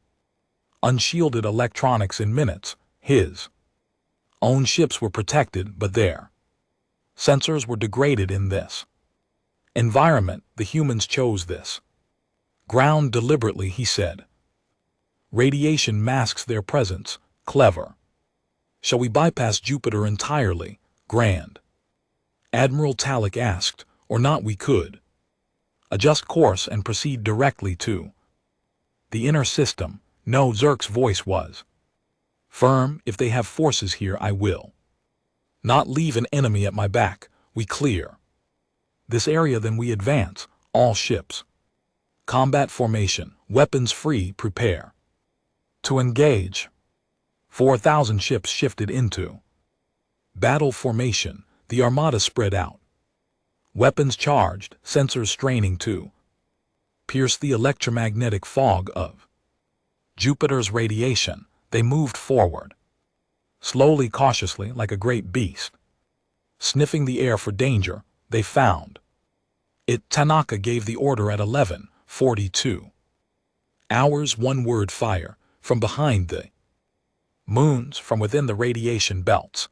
unshielded electronics in minutes. His own ships were protected, but their sensors were degraded in this environment. The humans chose this ground deliberately, he said. Radiation masks their presence. Clever. Shall we bypass Jupiter entirely? Grand Admiral Talik asked. Or not? We could adjust course and proceed directly to the inner system. No, Zerk's voice was firm. If they have forces here, I will not leave an enemy at my back. We clear this area, then we advance. All ships. Combat formation. Weapons free. Prepare to engage. 4,000 ships shifted into battle formation. The Armada spread out. Weapons charged, sensors straining to pierce the electromagnetic fog of Jupiter's radiation. They moved forward, slowly, cautiously, like a great beast, sniffing the air for danger. They found it. Tanaka gave the order at 11:42 hours. One word: fire. from behind the moons, from within the radiation belts,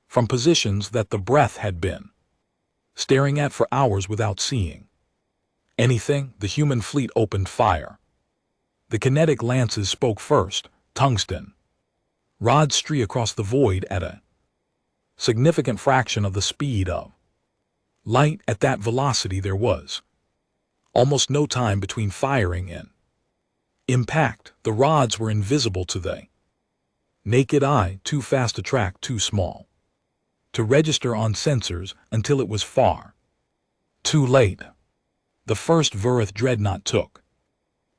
from positions that the breath had been staring at for hours without seeing anything. The human fleet opened fire. The kinetic lances spoke first, tungsten rods streak across the void at a significant fraction of the speed of light. At that velocity there was almost no time between firing and impact. The rods were invisible to the naked eye, too fast to track, too small to register on sensors until it was far too late. The first Verith dreadnought took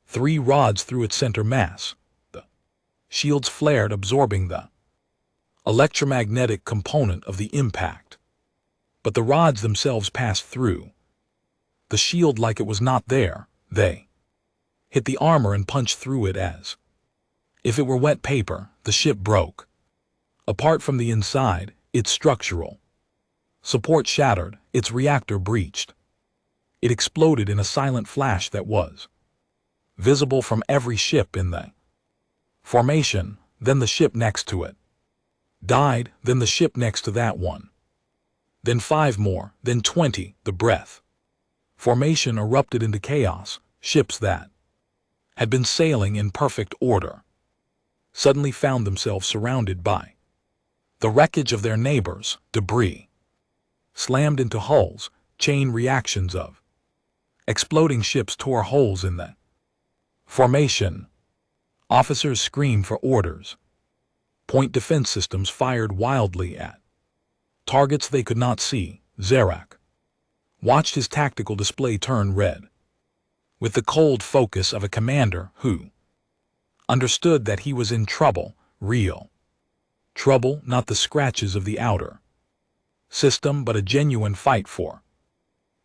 3 rods through its center mass. The shields flared, absorbing the electromagnetic component of the impact, but the rods themselves passed through the shield like it was not there. They hit the armor and punched through it as if it were wet paper. The ship broke apart from the inside, its structural support shattered, its reactor breached. It exploded in a silent flash that was visible from every ship in the formation. Then the ship next to it died, then the ship next to that one, then 5 more, then 20. The breath formation erupted into chaos. Ships that had been sailing in perfect order suddenly found themselves surrounded by the wreckage of their neighbors. Debris slammed into hulls, chain reactions of exploding ships tore holes in the formation. Officers screamed for orders. Point defense systems fired wildly at targets they could not see. Zarak watched his tactical display turn red with the cold focus of a commander who understood that he was in trouble, real trouble, not the scratches of the outer system, but a genuine fight for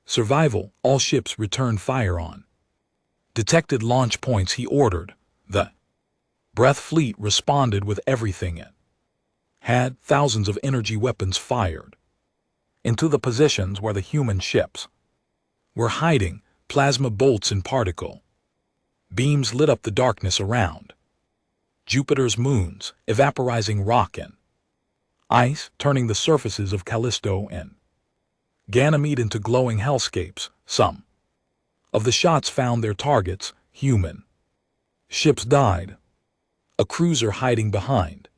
survival. All ships returned fire on detected launch points. He ordered. The Breath Fleet responded with everything it had. Thousands of energy weapons fired into the positions where the human ships were hiding. Plasma bolts and particle beams lit up the darkness around Jupiter's moons, evaporizing rock and ice, turning the surfaces of Callisto and Ganymede into glowing hellscapes. Some of the shots found their targets. Human ships died. A cruiser hiding behind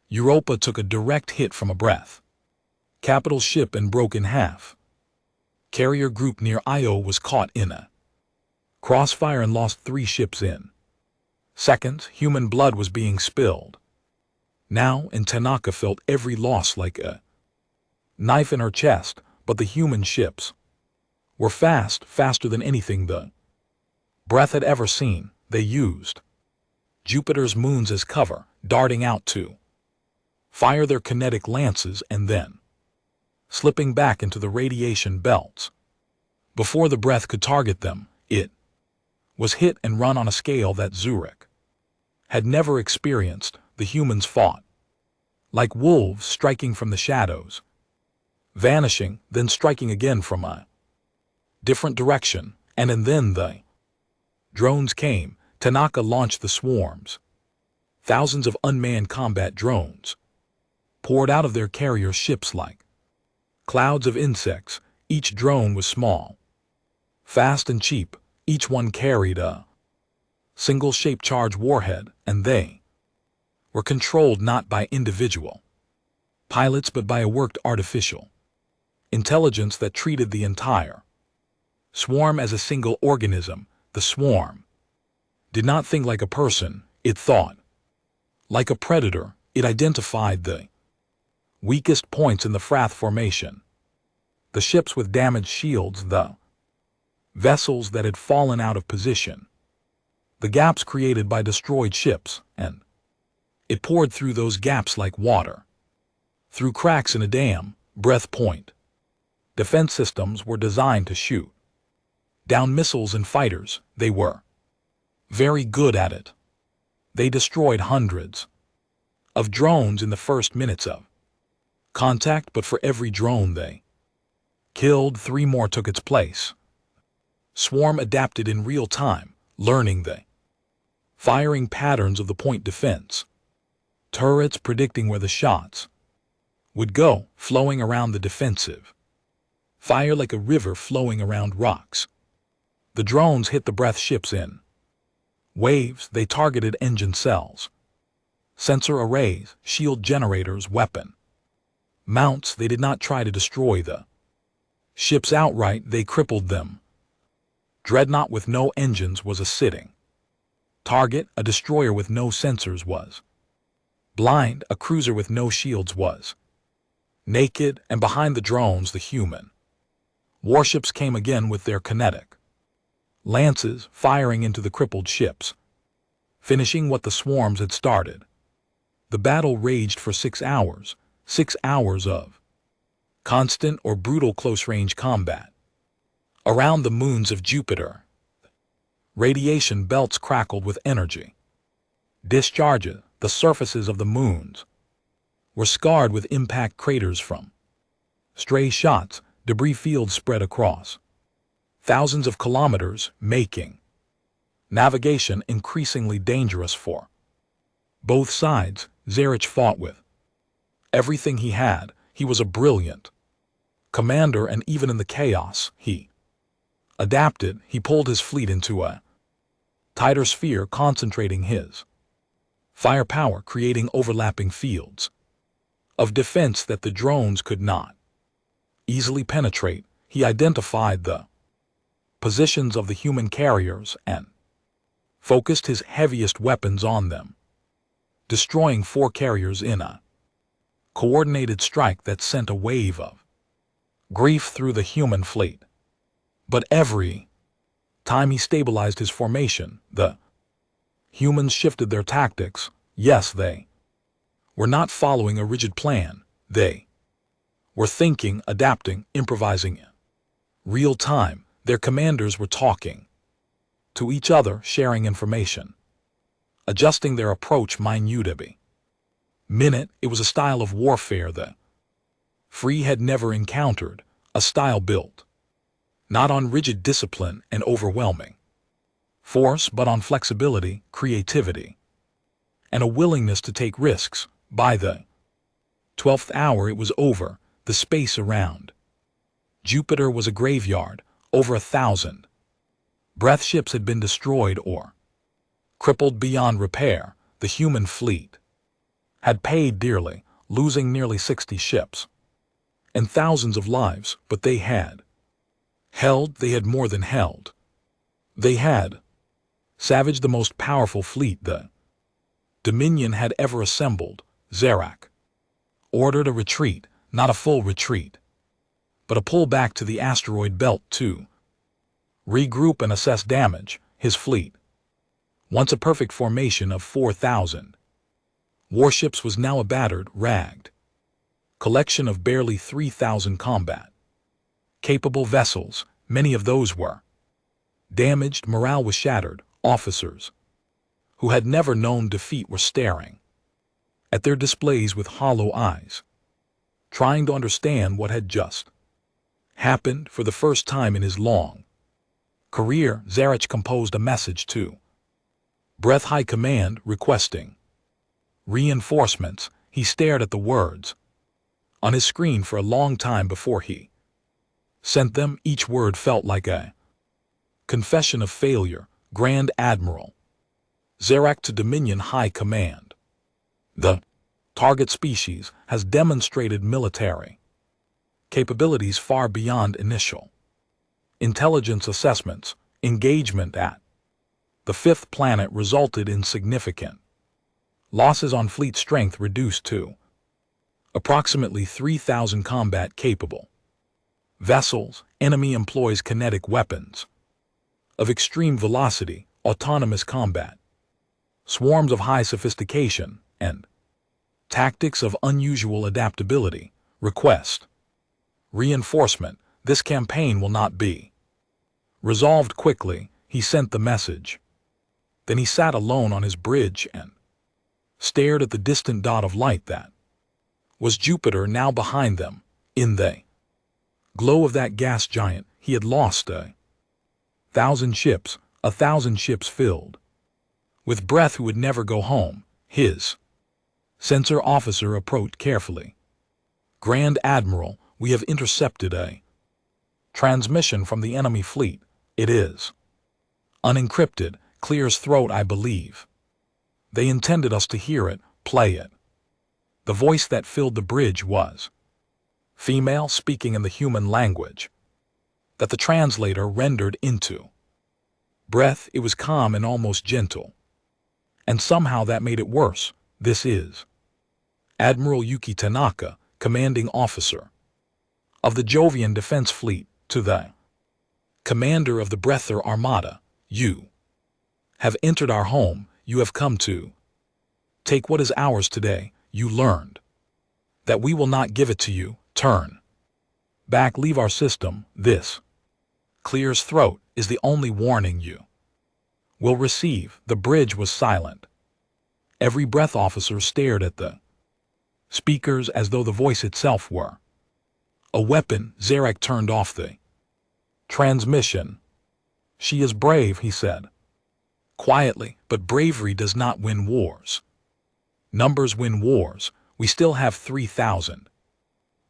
Europa took a direct hit from a breath capital ship and broke in half. Carrier group near Io was caught in a crossfire and lost 3 ships in seconds. Human blood was being spilled now, and Tanaka felt every loss like a knife in her chest. But the human ships were faster than anything the Breath had ever seen. They used Jupiter's moons as cover, darting out to fire their kinetic lances and then slipping back into the radiation belts. Before the Breath could target them, it was hit and run on a scale that Zurich had never experienced. The humans fought like wolves, striking from the shadows, vanishing, then striking again from a different direction. And then the drones came. Tanaka launched the swarms. Thousands of unmanned combat drones poured out of their carrier ships like clouds of insects. Each drone was small, fast and cheap. Each one carried a single shape charge warhead, and they were controlled not by individual pilots but by a worked artificial intelligence that treated the entire swarm as a single organism. The swarm did not think like a person, it thought like a predator. It identified the weakest points in the Frath formation, the ships with damaged shields, the vessels that had fallen out of position, the gaps created by destroyed ships, and it poured through those gaps like water through cracks in a dam. Breath point defense systems were designed to shoot down missiles and fighters. They were very good at it. They destroyed hundreds of drones in the first minutes of contact, but for every drone they killed, 3 more took its place. Swarm adapted in real time, learning the firing patterns of the point defense, turrets predicting where the shots would go, flowing around the defensive. Fire like a river flowing around rocks. The drones hit the breath ships in waves. They targeted engine cells, sensor arrays, shield generators, weapon mounts. They did not try to destroy the ships outright, they crippled them. Dreadnought with no engines was a sitting target. A destroyer with no sensors was blind. A cruiser with no shields was naked. And behind the drones, the human warships came again with their kinetic lances, firing into the crippled ships, finishing what the swarms had started. The battle raged for 6 hours, 6 hours of constant or brutal close-range combat. Around the moons of Jupiter, radiation belts crackled with energy. Discharges, the surfaces of the moons, were scarred with impact craters from stray shots. Debris fields spread across thousands of kilometers, making navigation increasingly dangerous for both sides. Zarich fought with everything he had. He was a brilliant commander, and even in the chaos, he adapted. He pulled his fleet into a tighter sphere, concentrating his firepower, creating overlapping fields of defense that the drones could not easily penetrate. He identified the positions of the human carriers and focused his heaviest weapons on them, destroying 4 carriers in a coordinated strike that sent a wave of grief through the human fleet. But every time he stabilized his formation, the humans shifted their tactics. Yes, they were not following a rigid plan. They were thinking, adapting, improvising in real time. Their commanders were talking to each other, sharing information, adjusting their approach minutely. Minute, it was a style of warfare the Free had never encountered, a style built not on rigid discipline and overwhelming force, but on flexibility, creativity, and a willingness to take risks. By the 12th hour it was over. The space around Jupiter was a graveyard. Over 1,000 breath ships had been destroyed or crippled beyond repair. The human fleet had paid dearly, losing nearly 60 ships and thousands of lives, but they had more than held. They had savaged the most powerful fleet the Dominion had ever assembled. Zarak ordered a retreat, not a full retreat, but a pull back to the asteroid belt to regroup and assess damage. His fleet, once a perfect formation of 4,000 warships, was now a battered, ragged collection of barely 3,000 combat-capable vessels. Many of those were damaged, morale was shattered. Officers who had never known defeat were staring at their displays with hollow eyes, trying to understand what had just happened. For the first time in his long career, Zarich composed a message to Breath High Command requesting reinforcements. He stared at the words on his screen for a long time before he sent them. Each word felt like a confession of failure. Grand Admiral Zarak to Dominion High Command. The target species has demonstrated military capabilities far beyond initial intelligence assessments. Engagement at the 5th planet resulted in significant losses on fleet strength, reduced to approximately 3,000 combat-capable vessels. Enemy employs kinetic weapons of extreme velocity, autonomous combat, swarms of high sophistication, and tactics of unusual adaptability. Request reinforcement. This campaign will not be resolved quickly. He sent the message. Then he sat alone on his bridge and stared at the distant dot of light that was Jupiter. Now behind them, in the glow of that gas giant, he had lost 1,000 ships, 1,000 ships filled with breath who would never go home. His sensor officer approached carefully. Grand Admiral, we have intercepted a transmission from the enemy fleet. It is unencrypted, clears throat, I believe. They intended us to hear it, play it. The voice that filled the bridge was female, speaking in the human language that the translator rendered into breath. It was calm and almost gentle. And somehow that made it worse. This is Admiral Yuki Tanaka, commanding officer of the Jovian Defense Fleet, to the commander of the Breather Armada. You have entered our home. You have come to take what is ours today. You learned that we will not give it to you. Turn back, leave our system. This clears throat is the only warning you will receive. The bridge was silent. Every breath officer stared at the speakers as though the voice itself were a weapon. Zarek turned off the transmission. She is brave, he said quietly, but bravery does not win wars. Numbers win wars. We still have 3,000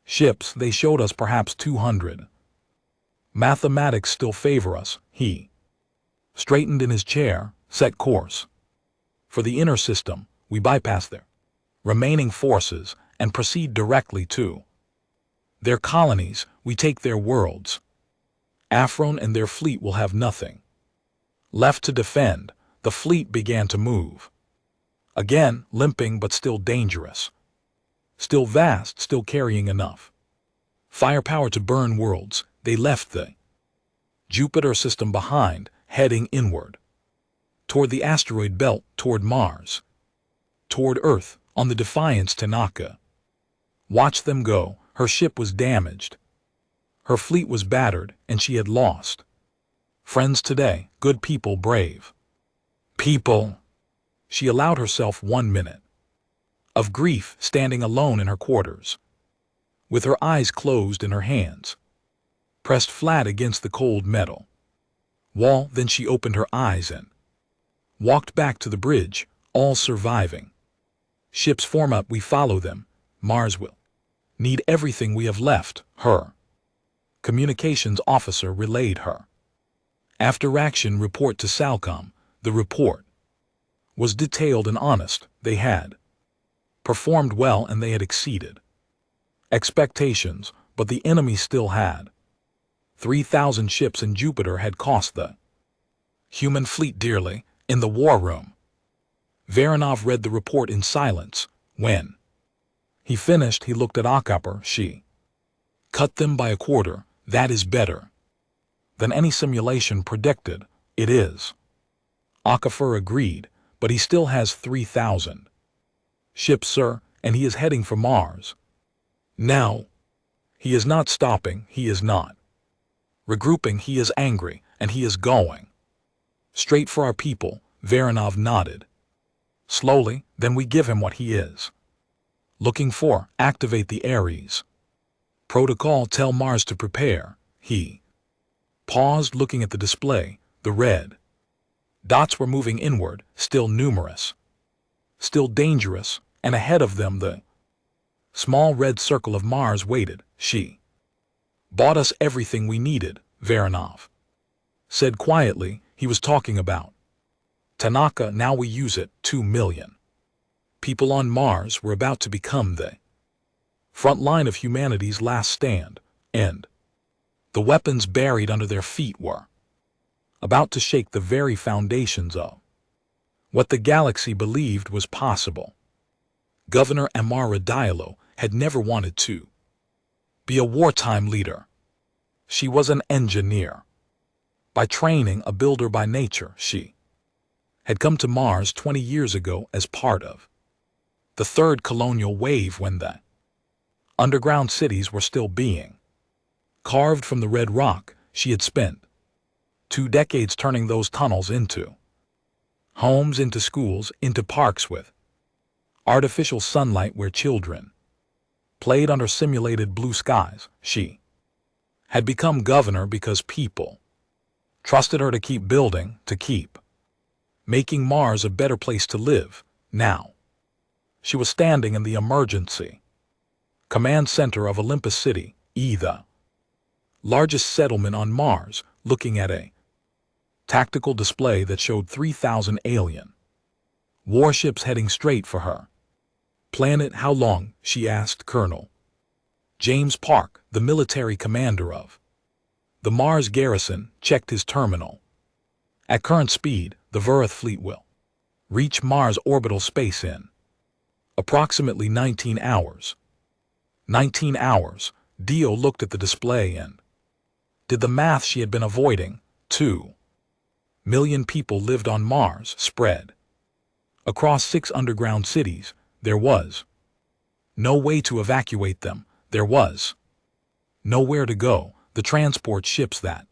ships. They showed us perhaps 200. Mathematics still favor us. He straightened in his chair, set course for the inner system. We bypass their remaining forces and proceed directly to their colonies. We take their worlds. Afron and their fleet will have nothing left to defend. The fleet began to move again, limping but still dangerous, still vast, still carrying enough firepower to burn worlds. They left the Jupiter system behind, heading inward toward the asteroid belt, toward Mars, toward Earth. On the Defiance, Tanaka watched them go. Her ship was damaged, her fleet was battered, and she had lost friends today. Good people, brave people. She allowed herself 1 minute of grief, standing alone in her quarters, with her eyes closed and her hands pressed flat against the cold metal wall. Then she opened her eyes and walked back to the bridge. All surviving ships form up. We follow them. Mars will need everything we have left. Her communications officer relayed her after-action report to Salcom. The report was detailed and honest. They had performed well and they had exceeded expectations, but the enemy still had 3,000 ships, and Jupiter had cost the human fleet dearly. In the war room, Varanov read the report in silence. When he finished, he looked at Akaper. She cut them by a quarter. That is better than any simulation predicted. It is. Akafer agreed, but he still has 3,000 ships, sir, and he is heading for Mars. Now, he is not stopping. He is not regrouping. He is angry, and he is going straight for our people. Varanov nodded slowly. Then we give him what he is looking for. Activate the Ares protocol. Tell Mars to prepare. He paused, looking at the display. The red dots were moving inward, still numerous, still dangerous, and ahead of them the small red circle of Mars waited. She bought us everything we needed, Varanov said quietly. He was talking about Tanaka. Now we use it. 2 million people on Mars were about to become the front line of humanity's last stand, and the weapons buried under their feet were about to shake the very foundations of what the galaxy believed was possible. Governor Amara Diallo had never wanted to be a wartime leader. She was an engineer by training, a builder by nature. She had come to Mars 20 years ago as part of the third colonial wave, when the underground cities were still being carved from the red rock. She had spent 2 decades turning those tunnels into homes, into schools, into parks with artificial sunlight where children played under simulated blue skies. She had become governor because people trusted her to keep building, to keep making Mars a better place to live, now. She was standing in the emergency command center of Olympus City, the largest settlement on Mars, looking at a tactical display that showed 3,000 alien warships heading straight for her. "Planet, how long?" she asked Colonel James Park, the military commander of the Mars garrison, checked his terminal. "At current speed, the Verith fleet will reach Mars orbital space in approximately 19 hours. 19 hours, Dio looked at the display and did the math she had been avoiding. 2 million people lived on Mars, spread across 6 underground cities. There was no way to evacuate them. There was nowhere to go. The transport ships that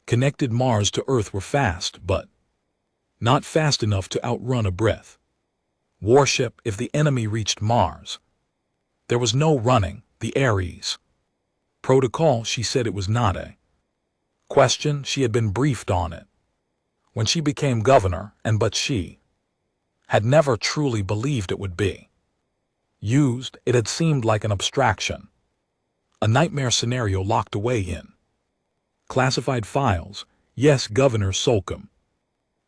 connected Mars to Earth were fast, but not fast enough to outrun a breath warship if the enemy reached Mars. There was no running. The Ares protocol, she said it was not a question. She had been briefed on it when she became governor, but she had never truly believed it would be used. It had seemed like an abstraction, a nightmare scenario locked away in classified files. Yes, Governor Solcombe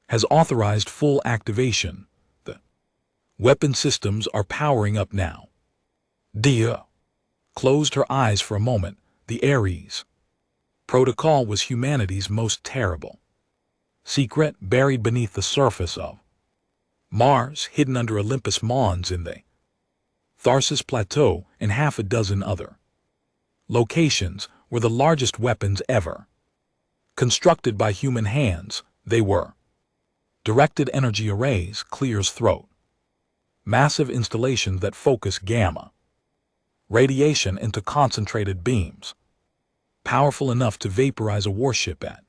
has authorized full activation. The weapon systems are powering up now. Dia closed her eyes for a moment. The Ares protocol was humanity's most terrible secret, buried beneath the surface of Mars, hidden under Olympus Mons in the Tharsis Plateau and half a dozen other locations, were the largest weapons ever constructed by human hands. They were directed energy arrays, Clear's throat, massive installations that focus gamma radiation into concentrated beams, powerful enough to vaporize a warship at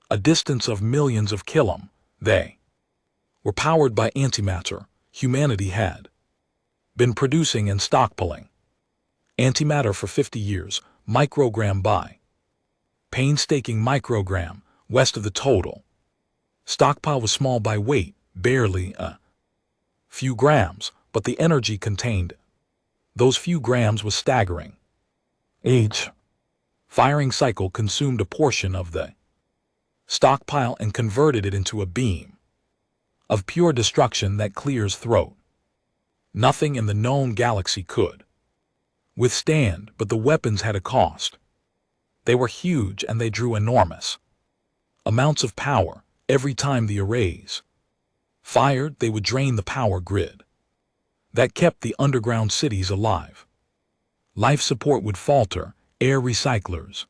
a distance of millions of kilometers. They were powered by antimatter. Humanity had been producing and stockpiling antimatter for 50 years, microgram by painstaking microgram. West of the total stockpile was small by weight, barely a few grams, but the energy contained those few grams was staggering. Each firing cycle consumed a portion of the stockpile and converted it into a beam of pure destruction that Clear's throat. Nothing in the known galaxy could withstand, but the weapons had a cost. They were huge and they drew enormous amounts of power. Every time the arrays fired, they would drain the power grid that kept the underground cities alive. Life support would falter, air recyclers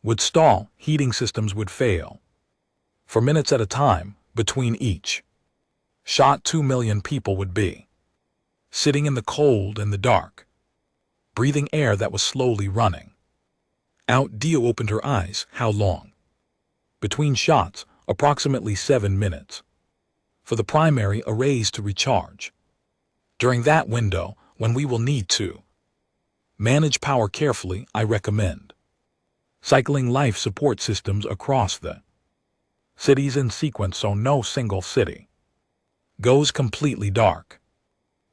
would stall, heating systems would fail. For minutes at a time, between each shot, 2 million people would be sitting in the cold and the dark, breathing air that was slowly running out. Dio opened her eyes. How long? Between shots, approximately 7 minutes. For the primary arrays to recharge. During that window, when we will need to manage power carefully, I recommend cycling life support systems across the cities in sequence so no single city goes completely dark.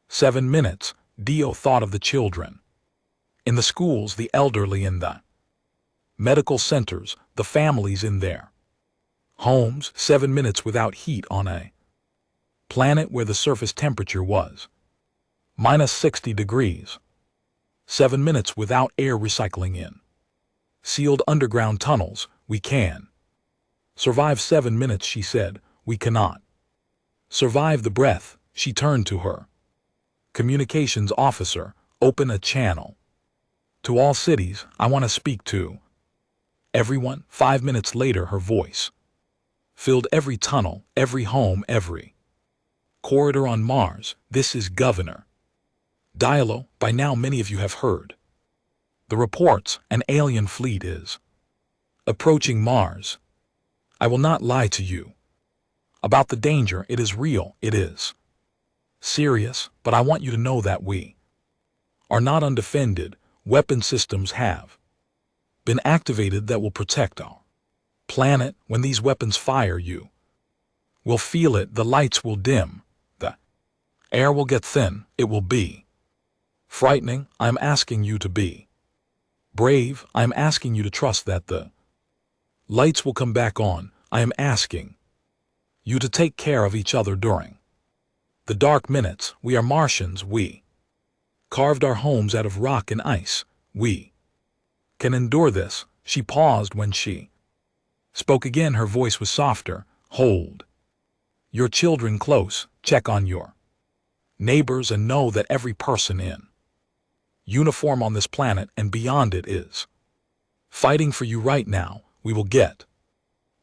7 minutes, Dio thought of the children in the schools, the elderly in the medical centers, the families in their homes. 7 minutes without heat on a planet where the surface temperature was minus 60 degrees. 7 minutes without air recycling in sealed underground tunnels. We can survive 7 minutes, she said. We cannot survive the breath. She turned to her communications officer. Open a channel to all cities. I want to speak to everyone. 5 minutes later, her voice filled every tunnel, every home, every corridor on Mars. This is Governor Diallo. By now many of you have heard the reports. An alien fleet is approaching Mars. I will not lie to you about the danger. It is real. It is serious, but I want you to know that we are not undefended. Weapon systems have been activated that will protect our planet. When these weapons fire, you We'll feel it, the lights will dim, the air will get thin, it will be frightening. I'm asking you to be brave. I'm asking you to trust that the lights will come back on. I am asking you to take care of each other during the dark minutes. We are Martians. We carved our homes out of rock and ice. We can endure this. She paused when she spoke again. Her voice was softer. Hold your children close. Check on your neighbors and know that every person in uniform on this planet and beyond it is fighting for you right now. We will get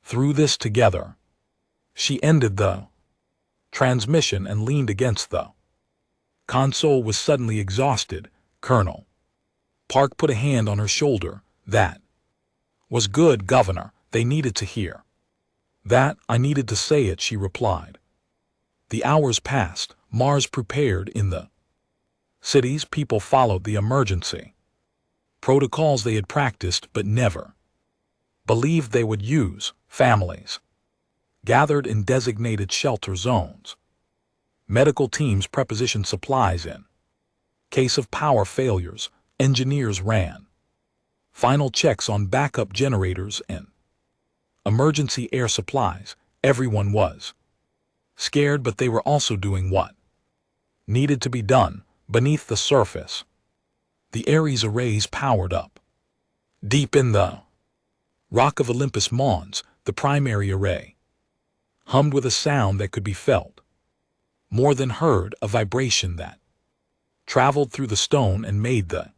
through this together. She ended the transmission and leaned against the console. Was suddenly exhausted. Colonel Park put a hand on her shoulder. That was good, Governor. They needed to hear that. I needed to say it, she replied. The hours passed. Mars prepared. In the cities, people followed the emergency protocols they had practiced but never believed they would use. Families gathered in designated shelter zones. Medical teams prepositioned supplies in case of power failures. Engineers ran final checks on backup generators and emergency air supplies. Everyone was scared, but they were also doing what needed to be done. Beneath the surface, the Ares arrays powered up. Deep in the rock of Olympus Mons, the primary array hummed with a sound that could be felt, more than heard, a vibration that traveled through the stone and made the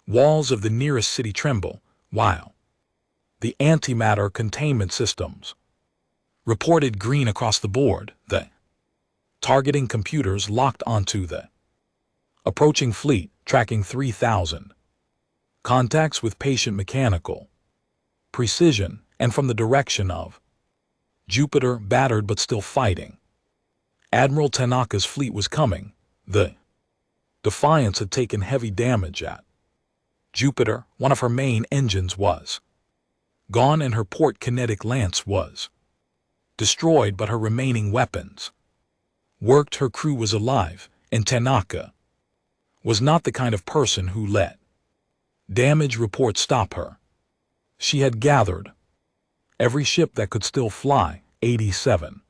walls of the nearest city tremble, while the antimatter containment systems reported green across the board. The targeting computers locked onto the approaching fleet, tracking 3,000 contacts with patient mechanical precision, and from the direction of Jupiter, battered but still fighting, Admiral Tanaka's fleet was coming. The Defiance had taken heavy damage at Jupiter. One of her main engines was gone and her port kinetic lance was destroyed, but her remaining weapons worked. Her crew was alive, and Tanaka was not the kind of person who let damage report stop her. She had gathered every ship that could still fly, 87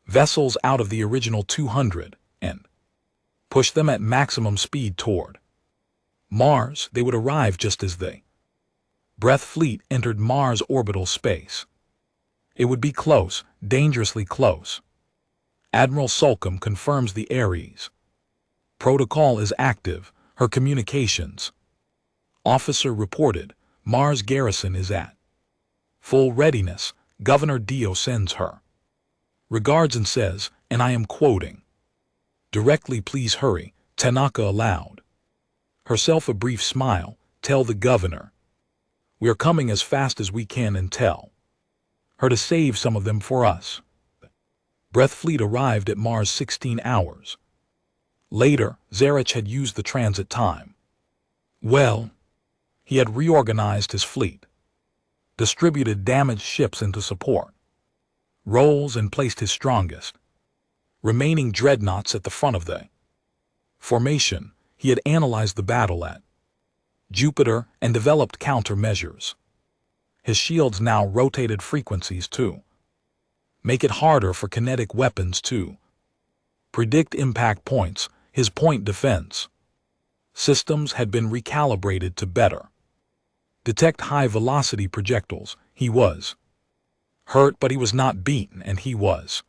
vessels out of the original 200, and pushed them at maximum speed toward Mars. They would arrive just as the Breath fleet entered Mars orbital space. It would be close, dangerously close. Admiral Sulcum confirms the Ares protocol is active. Her communications officer reported Mars garrison is at full readiness. Governor Dio sends her regards and says, and I am quoting directly, please hurry. Tanaka allowed herself a brief smile. Tell the governor we are coming as fast as we can, and tell her to save some of them for us. Breath fleet arrived at Mars 16 hours later. Zarich had used the transit time well. He had reorganized his fleet, distributed damaged ships into support roles, and placed his strongest remaining dreadnoughts at the front of the formation. He had analyzed the battle at Jupiter and developed countermeasures. His shields now rotated frequencies to make it harder for kinetic weapons to predict impact points. His point defense systems had been recalibrated to better detect high-velocity projectiles. He was hurt, but he was not beaten, and he was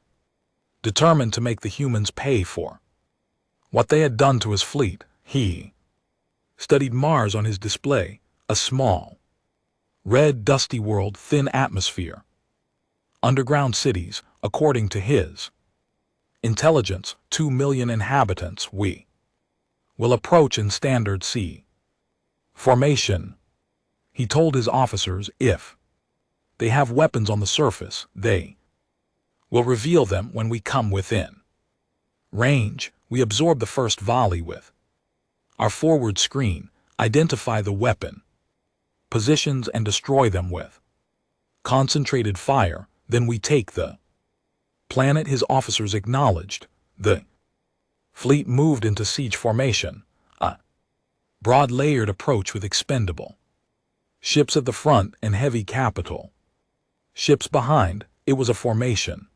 determined to make the humans pay for what they had done to his fleet. He studied Mars on his display, a small, red, dusty world, thin atmosphere, underground cities, according to his intelligence, 2 million inhabitants. We will approach in standard C formation. He told his officers if they have weapons on the surface, they will reveal them when we come within range. We absorb the first volley with our forward screen, identify the weapon positions and destroy them with concentrated fire. Then we take the Planet his officers acknowledged. The fleet moved into siege formation, a broad-layered approach with expendable ships at the front and heavy capital ships behind. It was a formation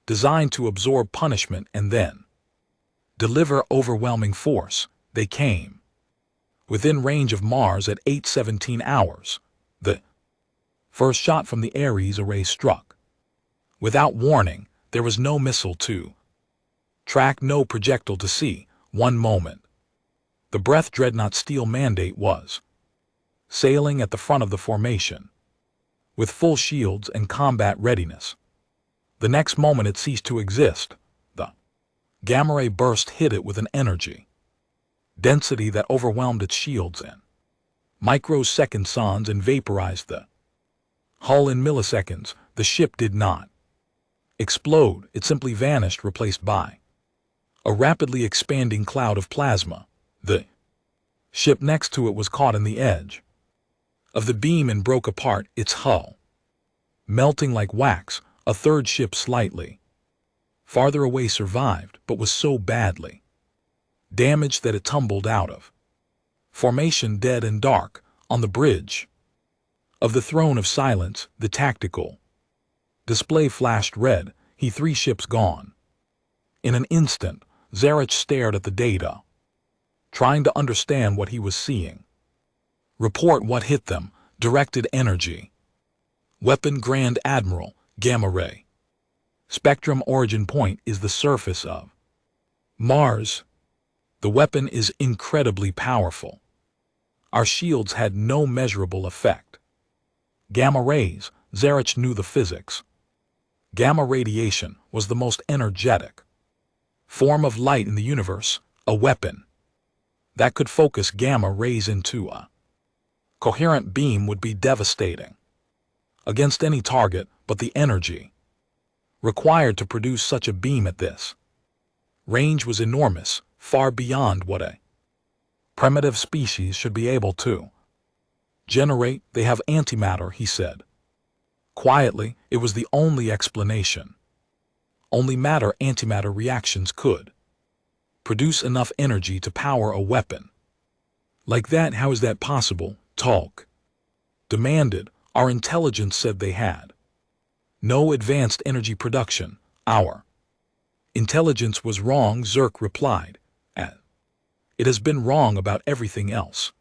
designed to absorb punishment and then deliver overwhelming force. They came within range of Mars at 8:17 hours. The first shot from the Ares array struck. Without warning, there was no missile to track, no projectile to see. One moment, the Breath Dreadnought Steel Mandate was sailing at the front of the formation with full shields and combat readiness. The next moment it ceased to exist. The gamma ray burst hit it with an energy density that overwhelmed its shields in microseconds and vaporized the hull in milliseconds. The ship did not explode, it simply vanished, replaced by a rapidly expanding cloud of plasma. The ship next to it was caught in the edge of the beam and broke apart, its hull melting like wax. A third ship slightly farther away survived, but was so badly damaged that it tumbled out of formation dead and dark. On the bridge of the Throne of Silence, the tactical display flashed red. Three ships gone. In an instant, Zarich stared at the data, trying to understand what he was seeing. Report what hit them. Directed energy. Weapon Grand Admiral, Gamma Ray. Spectrum origin point is the surface of Mars. The weapon is incredibly powerful. Our shields had no measurable effect. Gamma rays, Zarich knew the physics. Gamma radiation was the most energetic form of light in the universe. A weapon that could focus gamma rays into a coherent beam would be devastating against any target, but the energy required to produce such a beam at this range was enormous, far beyond what a primitive species should be able to generate. They have antimatter, he said. Quietly, it was the only explanation. Only matter-antimatter reactions could produce enough energy to power a weapon like that. How is that possible? Talk demanded. Our intelligence said they had no advanced energy production. Our intelligence was wrong, Zerk replied. It has been wrong about everything else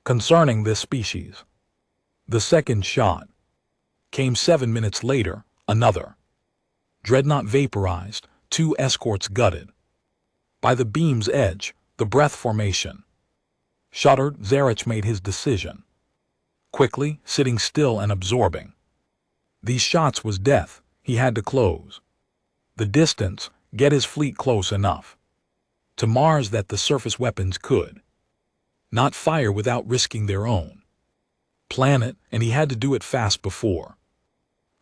concerning this species. The second shot came 7 minutes later. Another dreadnought vaporized, 2 escorts gutted by the beam's edge. The breath formation shuddered. Zarich made his decision quickly, sitting still and absorbing these shots was death. He had to close the distance, get his fleet close enough to Mars that the surface weapons could not fire without risking their own planet, and he had to do it fast before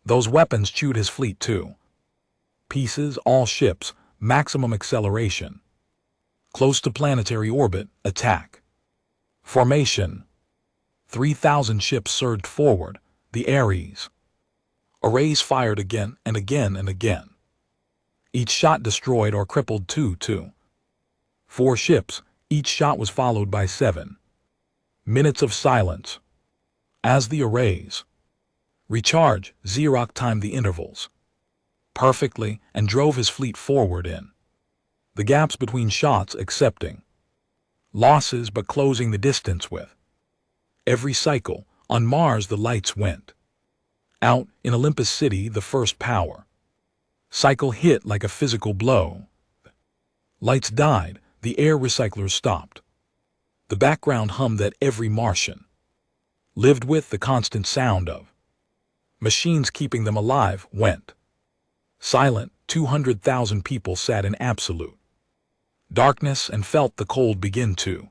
those weapons chewed his fleet to pieces. All ships, maximum acceleration, close to planetary orbit, attack formation. 3,000 ships surged forward. The Ares arrays fired again and again and again. Each shot destroyed or crippled 4 ships. Each shot was followed by 7 minutes of silence. As the arrays recharge, Xerox timed the intervals perfectly and drove his fleet forward in the gaps between shots, accepting losses but closing the distance with every cycle. On Mars, the lights went out. In Olympus City, the first power cycle hit like a physical blow. Lights died. The air recyclers stopped. The background hummed that every Martian lived with. The constant sound of machines keeping them alive went silent. 200,000 people sat in absolute darkness and felt the cold begin to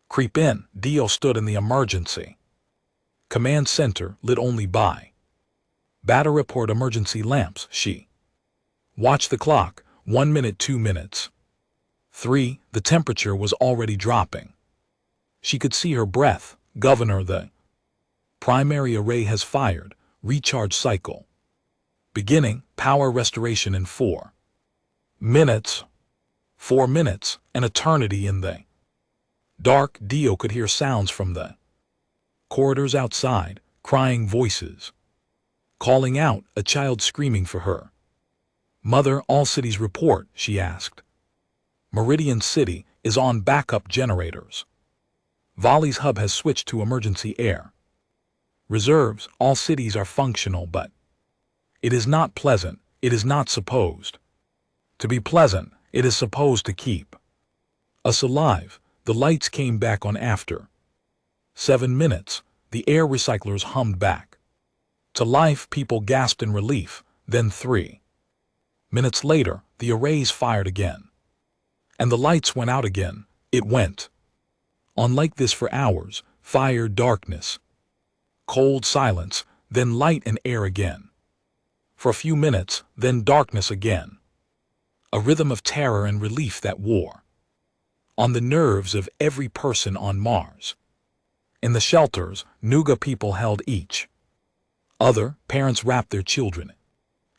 creep in. Dio stood in the emergency command center, lit only by battery report emergency lamps. She watched the clock. 1 minute, 2 minutes, 3. The temperature was already dropping. She could see her breath. Governor, the primary array has fired. Recharge cycle Beginning power restoration in 4 minutes. 4 minutes, an eternity in the dark. Dio could hear sounds from the corridors outside, crying voices. Calling out, a child screaming for her. Mother, all cities report, she asked. Meridian City is on backup generators. Volley's hub has switched to emergency air. Reserves, all cities are functional, but it is not pleasant, it is not supposed to be pleasant, it is supposed to keep us alive. The lights came back on after 7 minutes. The air recyclers hummed back to life. People gasped in relief. Then 3 minutes later, the arrays fired again. And the lights went out again. It went on like this for hours. Fire, darkness, cold silence, then light and air again. For a few minutes, then darkness again. A rhythm of terror and relief that wore on the nerves of every person on Mars. In the shelters, Nuga people held each other. Parents wrapped their children in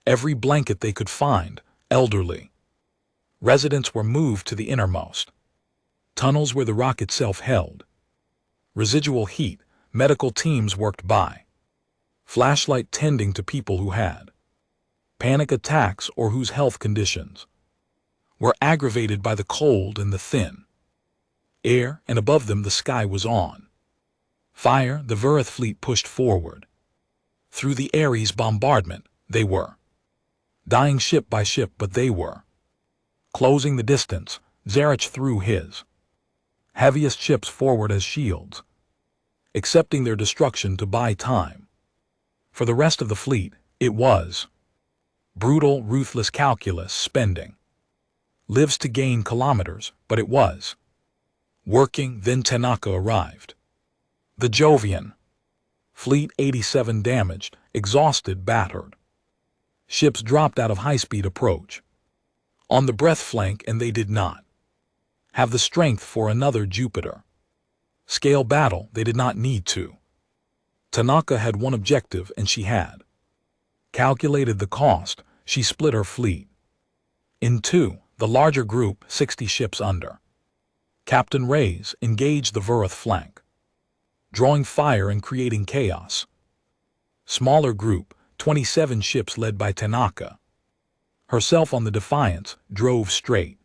every blanket they could find. Elderly residents were moved to the innermost tunnels where the rock itself held residual heat. Medical teams worked by flashlight, tending to people who had panic attacks or whose health conditions were aggravated by the cold and the thin air, and above them the sky was on fire. The Verith fleet pushed forward. Through the Ares bombardment, they were dying ship by ship, but they were closing the distance. Zarich threw his heaviest ships forward as shields, accepting their destruction to buy time. For the rest of the fleet, it was brutal, ruthless calculus, spending lives to gain kilometers, but it was working. Then Tanaka arrived. The Jovian fleet, 87 damaged, exhausted, battered ships dropped out of high-speed approach on the breath flank, and they did not have the strength for another Jupiter scale battle. They did not need to. Tanaka had one objective, and she had calculated the cost. She split her fleet in 2. The larger group, 60 ships under Captain Reyes, engaged the Verith flank, drawing fire and creating chaos. Smaller group, 27 ships led by Tanaka herself on the Defiance, drove straight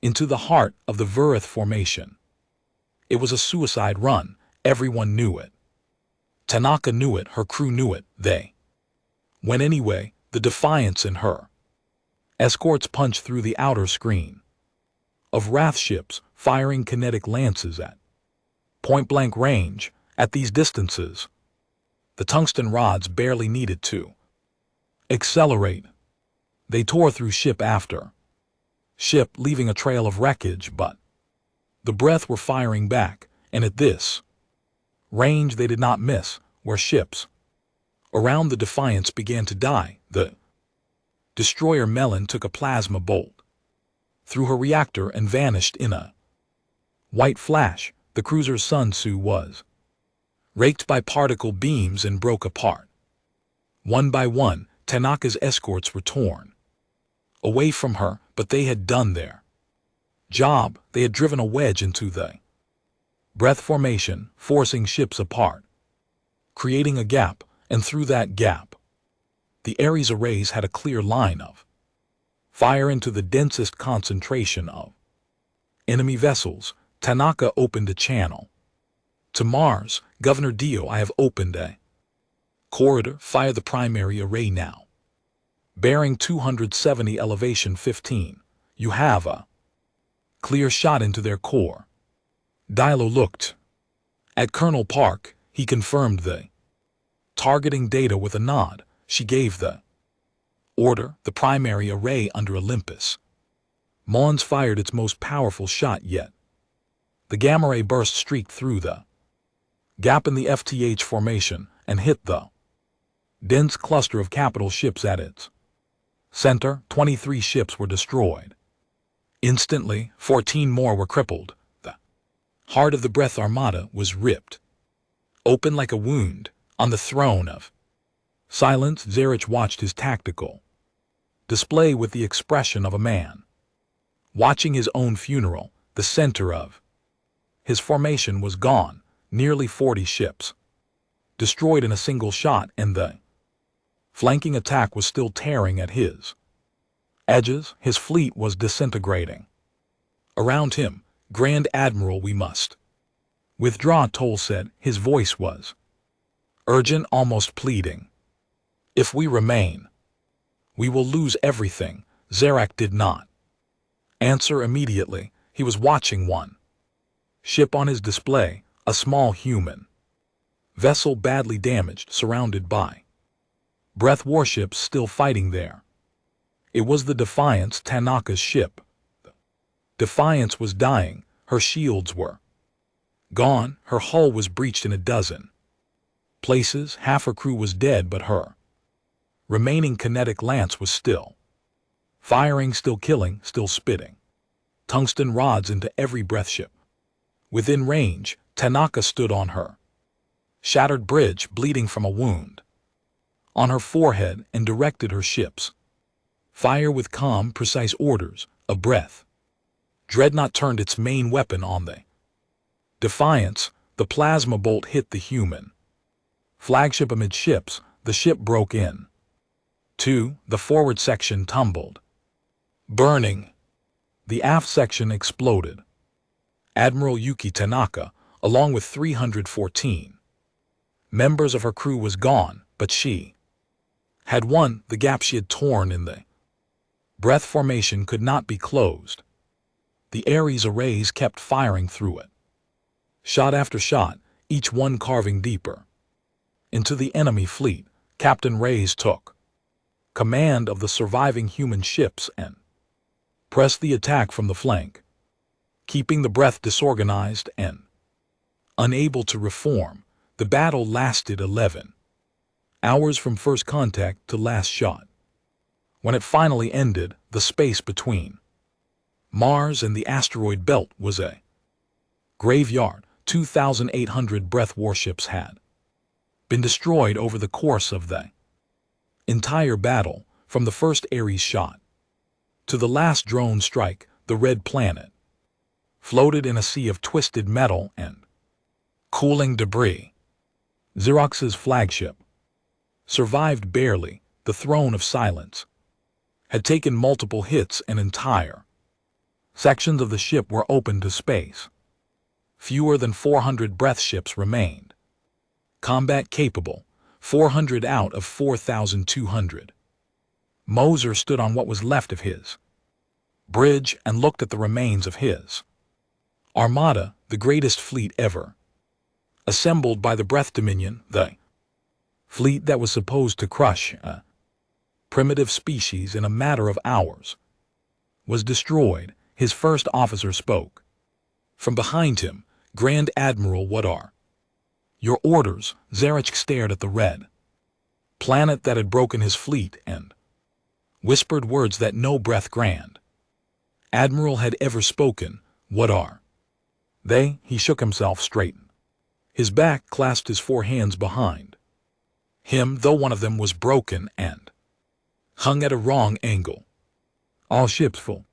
into the heart of the Verith formation. It was a suicide run. Everyone knew it. Tanaka knew it. Her crew knew it. They went anyway. The Defiance and her escorts punched through the outer screen of Wrath ships, firing kinetic lances at point-blank range. At these distances, the tungsten rods barely needed to accelerate. They tore through ship after ship, leaving a trail of wreckage, but the Breath were firing back, and at this range they did not miss. Where ships around the Defiance began to die, the destroyer Melon took a plasma bolt through her reactor and vanished in a white flash. The cruiser's Sun Tzu was raked by particle beams and broke apart. One by one, Tanaka's escorts were torn away from her, but they had done their job. They had driven a wedge into the Breath formation, forcing ships apart, creating a gap, and through that gap, the Ares arrays had a clear line of fire into the densest concentration of enemy vessels. Tanaka opened a channel to Mars. Governor Dio, I have opened a corridor. Fire the primary array now. Bearing 270, elevation 15. You have a clear shot into their core. Dilo looked at Colonel Park. He confirmed the targeting data with a nod. She gave the order. The primary array under Olympus Mons fired its most powerful shot yet. The gamma ray burst streaked through the gap in the FTH formation and hit the dense cluster of capital ships at its center. 23 ships were destroyed. Instantly, 14 more were crippled. The heart of the Breath Armada was ripped open like a wound. On the throne of Silent Zarich watched his tactical display with the expression of a man watching his own funeral. The center of his formation was gone, nearly 40 ships destroyed in a single shot, and the flanking attack was still tearing at his edges. His fleet was disintegrating around him. Grand Admiral, we must withdraw, Toll said. His voice was urgent, almost pleading. If we remain, we will lose everything. Zarak did not answer immediately. He was watching one ship on his display, a small human vessel badly damaged, surrounded by breath warships still fighting there. It was the Defiance, Tanaka's ship. Defiance was dying. Her shields were gone. Her hull was breached in a dozen places. Half her crew was dead, but her remaining kinetic lance was still firing, still killing, still spitting tungsten rods into every breath ship within range. Tanaka stood on her shattered bridge, bleeding from a wound on her forehead, and directed her ships fire with calm, precise orders. A breath dreadnought turned its main weapon on the Defiance. The plasma bolt hit the human flagship amidships. The ship broke in two. The forward section tumbled, burning. The aft section exploded. Admiral Yuki Tanaka, along with 314 members of her crew, was gone, but she had won. The gap she had torn in the breath formation could not be closed. The Ares arrays kept firing through it, shot after shot, each one carving deeper into the enemy fleet. Captain Reyes took command of the surviving human ships and pressed the attack from the flank, keeping the breath disorganized and unable to reform. The battle lasted 11 hours from first contact to last shot. When it finally ended, the space between Mars and the asteroid belt was a graveyard. 2,800 breath warships had been destroyed over the course of the entire battle, from the first Ares shot to the last drone strike. The red planet floated in a sea of twisted metal and cooling debris. Xerox's flagship survived barely. The Throne of Silence had taken multiple hits, and entire sections of the ship were open to space. Fewer than 400 breath ships remained combat capable, 400 out of 4,200. Moser stood on what was left of his bridge and looked at the remains of his Armada, the greatest fleet ever assembled by the Breath Dominion, the fleet that was supposed to crush a primitive species in a matter of hours, was destroyed. His first officer spoke from behind him. Grand Admiral, what are your orders? Zarich stared at the red planet that had broken his fleet and whispered words that no breath Grand Admiral had ever spoken. What are they? He shook himself, straightened his back, clasped his four hands behind him, though one of them was broken and hung at a wrong angle. All ships full.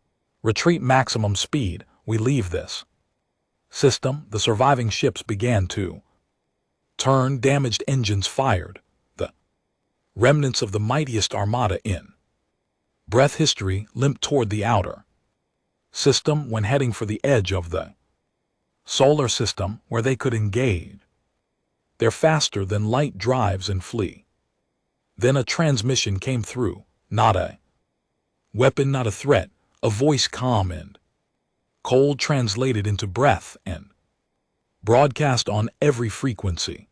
Retreat maximum speed. We leave this system. The surviving ships began to turn. Damaged engines fired. The remnants of the mightiest armada in breath history limped toward the outer system when heading for the edge of the solar system where they could engage their faster-than-light drives and flee. Then a transmission came through. Not a weapon, not a threat. A voice, calm and cold, translated into breath and broadcast on every frequency.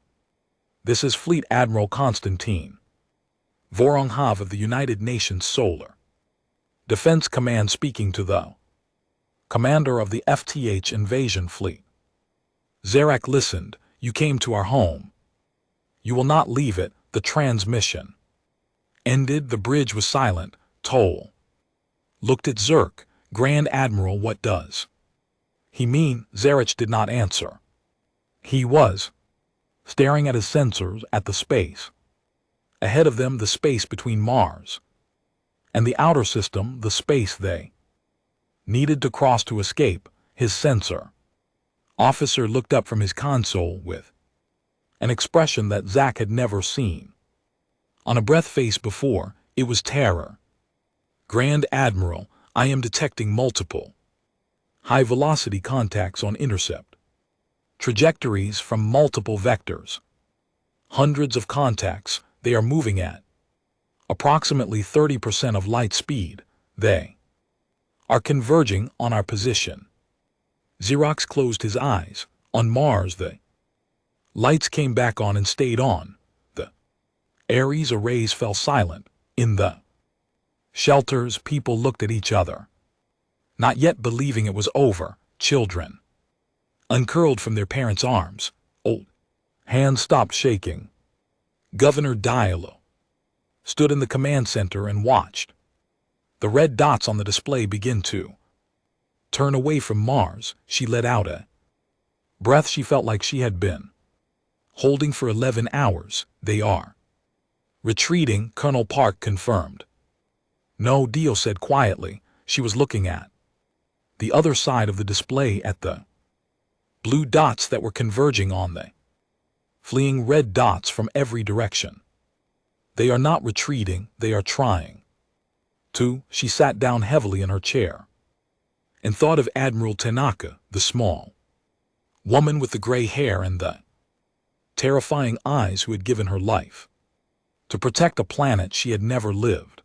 This is Fleet Admiral Konstantin Voronov of the United Nations Solar Defense Command speaking to the commander of the FTH invasion fleet. Zarak listened. You came to our home. You will not leave it. The transmission ended. The bridge was silent. Toll looked at Zerk. Grand Admiral, what does he mean? Zarich did not answer. He was staring at his sensors, at the space Ahead of them, the space between Mars and the outer system, the space they needed to cross to escape. His sensor officer looked up from his console with an expression that Zack had never seen on a breath face before. It was terror. Grand Admiral, I am detecting multiple high-velocity contacts on intercept trajectories from multiple vectors. Hundreds of contacts. They are moving at approximately 30% of light speed. They are converging on our position. Xerox closed his eyes. On Mars, the lights came back on and stayed on. The Ares arrays fell silent. In the shelters, people looked at each other, not yet believing it was over. Children uncurled from their parents' arms. Old hands stopped shaking. Governor Diallo stood in the command center and watched the red dots on the display begin to turn away from Mars. She let out a breath she felt like she had been holding for 11 hours. They are retreating, Colonel Park confirmed. No, Dio said quietly. She was looking at the other side of the display, at the blue dots that were converging on the fleeing red dots from every direction. They are not retreating, they are trying to. She sat down heavily in her chair and thought of Admiral Tanaka, the small woman with the gray hair and the terrifying eyes, who had given her life to protect a planet she had never lived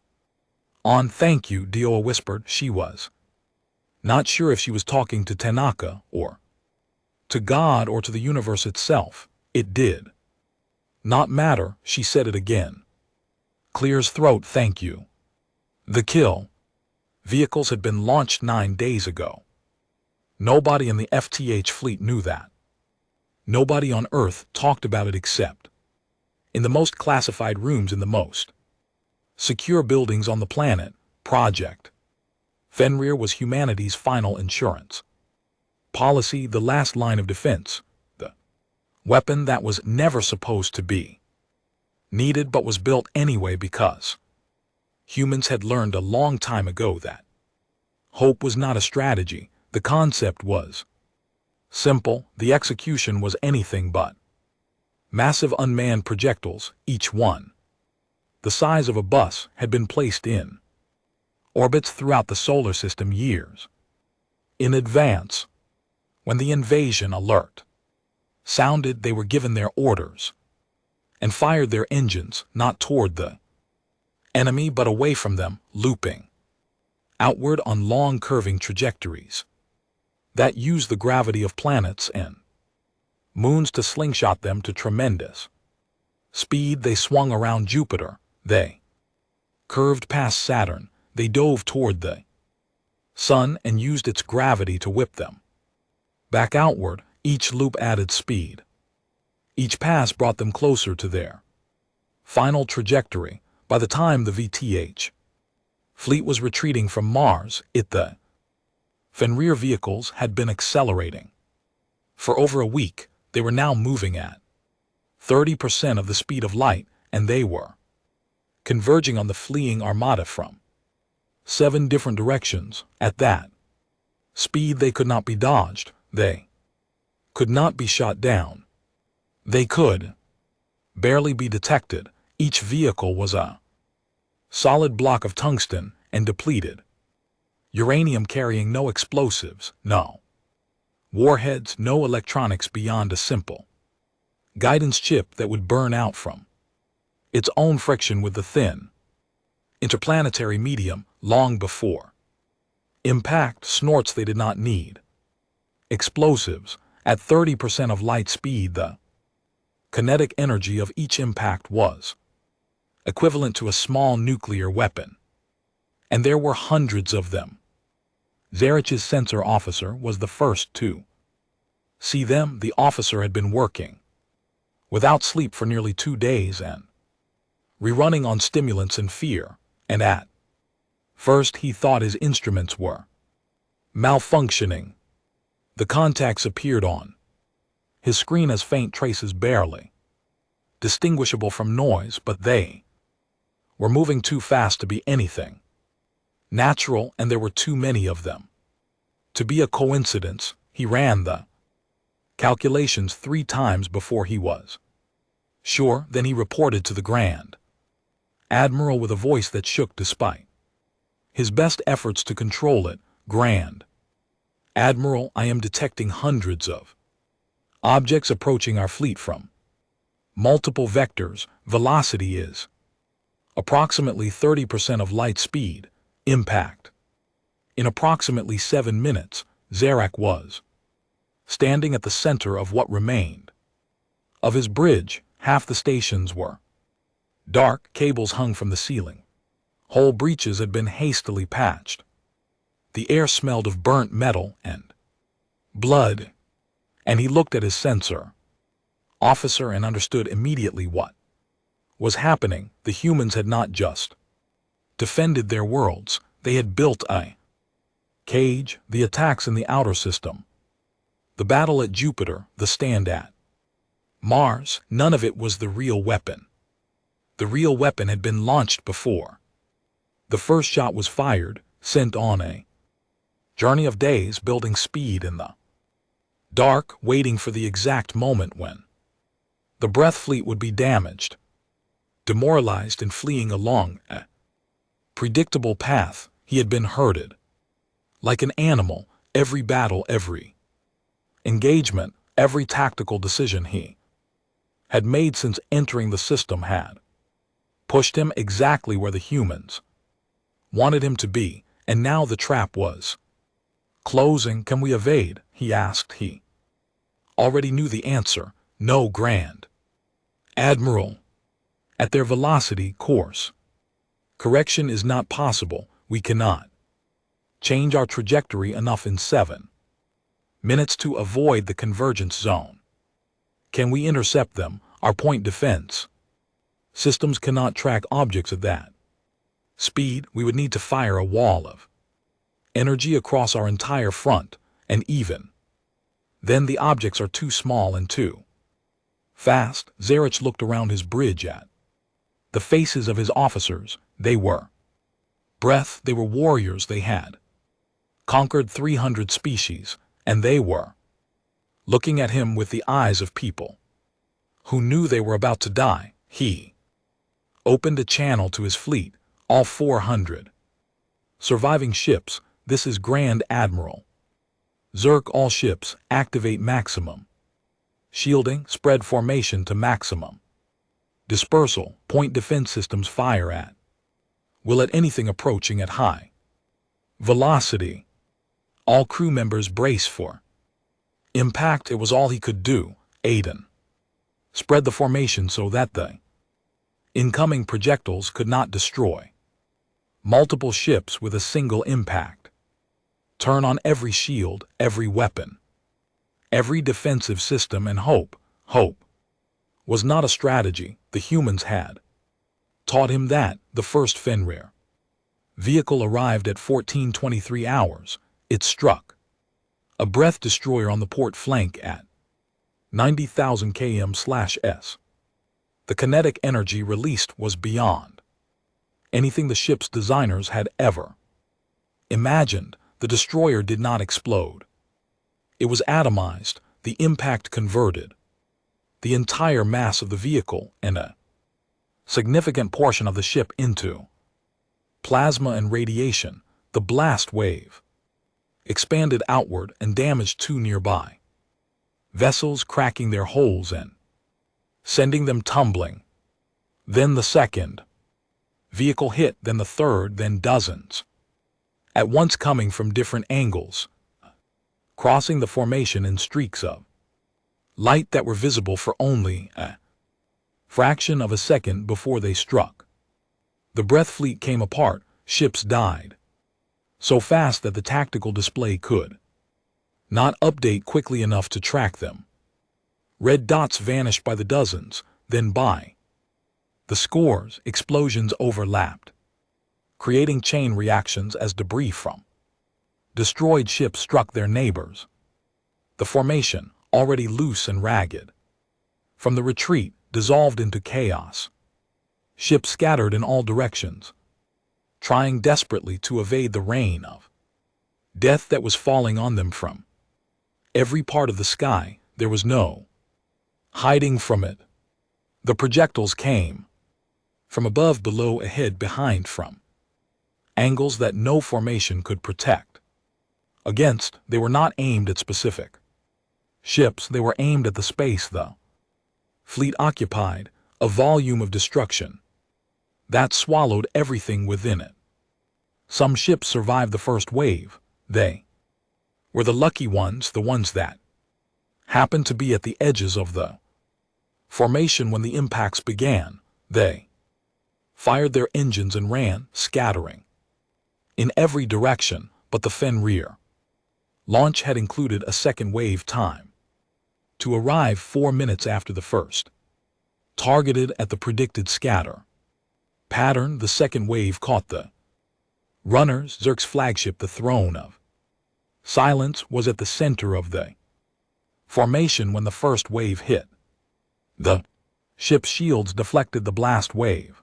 on. Thank you, Dio whispered. She was not sure if she was talking to Tanaka or to God or to the universe itself. It did not matter. She said it again. Clears throat. Thank you. The kill vehicles had been launched 9 days ago. Nobody in the FTH fleet knew that. Nobody on Earth talked about it except in the most classified rooms in the most secure buildings on the planet. Project Fenrir was humanity's final insurance policy, the last line of defense, the weapon that was never supposed to be needed but was built anyway because humans had learned a long time ago that hope was not a strategy. The concept was simple, the execution was anything but. Massive unmanned projectiles, each one the size of a bus, had been placed in orbits throughout the solar system years in advance. When the invasion alert sounded, they were given their orders and fired their engines not toward the enemy but away from them, looping outward on long curving trajectories that used the gravity of planets and moons to slingshot them to tremendous speed. They swung around Jupiter. They curved past Saturn. They dove toward the sun and used its gravity to whip them back outward. Each loop added speed. Each pass brought them closer to their final trajectory. By the time the VTH fleet was retreating from Mars, the Fenrir vehicles had been accelerating. For over a week, they were now moving at 30% of the speed of light, and they were converging on the fleeing Armada from 7 different directions. At that speed, they could not be dodged. They could not be shot down. They could barely be detected. Each vehicle was a solid block of tungsten and depleted uranium, carrying no explosives, no warheads, no electronics beyond a simple guidance chip that would burn out from its own friction with the thin interplanetary medium long before impact. Snorts they did not need explosives. At 30% of light speed, the kinetic energy of each impact was equivalent to a small nuclear weapon, and there were hundreds of them. Zarich's sensor officer was the first to see them. The officer had been working without sleep for nearly 2 days and rerunning on stimulants and fear, and at first he thought his instruments were malfunctioning. The contacts appeared on his screen as faint traces, barely distinguishable from noise, but they were moving too fast to be anything natural, and there were too many of them to be a coincidence. He ran the calculations 3 times before he was sure. Then he reported to the Grand Admiral with a voice that shook despite his best efforts to control it. Grand Admiral, I am detecting hundreds of objects approaching our fleet from multiple vectors. Velocity is approximately 30% of light speed. Impact. In approximately 7 minutes, Zarak was standing at the center of what remained of his bridge. Half the stations were dark, cables hung from the ceiling. Whole breaches had been hastily patched. The air smelled of burnt metal and blood, and he looked at his sensor officer and understood immediately what was happening. The humans had not just defended their worlds, they had built a cage. The attacks in the outer system, the battle at Jupiter, the stand at Mars, none of it was the real weapon. The real weapon had been launched before the first shot was fired, sent on a journey of days, building speed in the dark, waiting for the exact moment when the Breath Fleet would be damaged, demoralized, and fleeing along a predictable path. He had been herded like an animal. Every battle, every engagement, every tactical decision he had made since entering the system had pushed him exactly where the humans wanted him to be, and now the trap was closing. Can we evade? He asked. He already knew the answer. No, Grand Admiral. At their velocity, course correction is not possible. We cannot change our trajectory enough in 7 minutes to avoid the convergence zone. Can we intercept them? Our point defense systems cannot track objects at that speed. We would need to fire a wall of energy across our entire front, and even then the objects are too small and too fast. Zarich looked around his bridge at the faces of his officers. They were breath. They were warriors. They had conquered 300 species, and they were looking at him with the eyes of people who knew they were about to die. He opened a channel to his fleet, all 400 surviving ships. This is Grand Admiral Zerk. All ships, activate maximum shielding, spread formation to maximum dispersal. Point defense systems fire at will at anything approaching at high velocity. All crew members brace for impact. It was all he could do. Aiden spread the formation so that the incoming projectiles could not destroy multiple ships with a single impact. Turn on every shield, every weapon, every defensive system, and hope. Hope was not a strategy. The humans had taught him that. The first Fenrir vehicle arrived at 14:23 hours. It struck a breath destroyer on the port flank at 90,000 km/s. The kinetic energy released was beyond anything the ship's designers had ever imagined. The destroyer did not explode. It was atomized. The impact converted the entire mass of the vehicle and a significant portion of the ship into plasma and radiation. The blast wave expanded outward and damaged 2 nearby vessels, cracking their hulls and sending them tumbling. Then the second vehicle hit, then the third, then dozens at once, coming from different angles, crossing the formation in streaks of light that were visible for only a fraction of a second before they struck. The Breath Fleet came apart. Ships died so fast that the tactical display could not update quickly enough to track them. Red dots vanished by the dozens, then by the scores. Explosions overlapped, creating chain reactions as debris from destroyed ships struck their neighbors. The formation, already loose and ragged from the retreat, dissolved into chaos. Ships scattered in all directions, trying desperately to evade the rain of death that was falling on them from every part of the sky. There was no hiding from it. The projectiles came from above, below, ahead, behind, from angles that no formation could protect against. They were not aimed at specific ships, they were aimed at the space the fleet occupied, a volume of destruction that swallowed everything within it. Some ships survived the first wave. They were the lucky ones, the ones that happened to be at the edges of the formation when the impacts began. They fired their engines and ran, scattering in every direction, but the Fenrir launch had included a second wave time to arrive 4 minutes after the first, targeted at the predicted scatter pattern. The second wave caught the runners. Zerk's flagship, the Throne of Silence, was at the center of the formation when the first wave hit. The ship's shields deflected the blast wave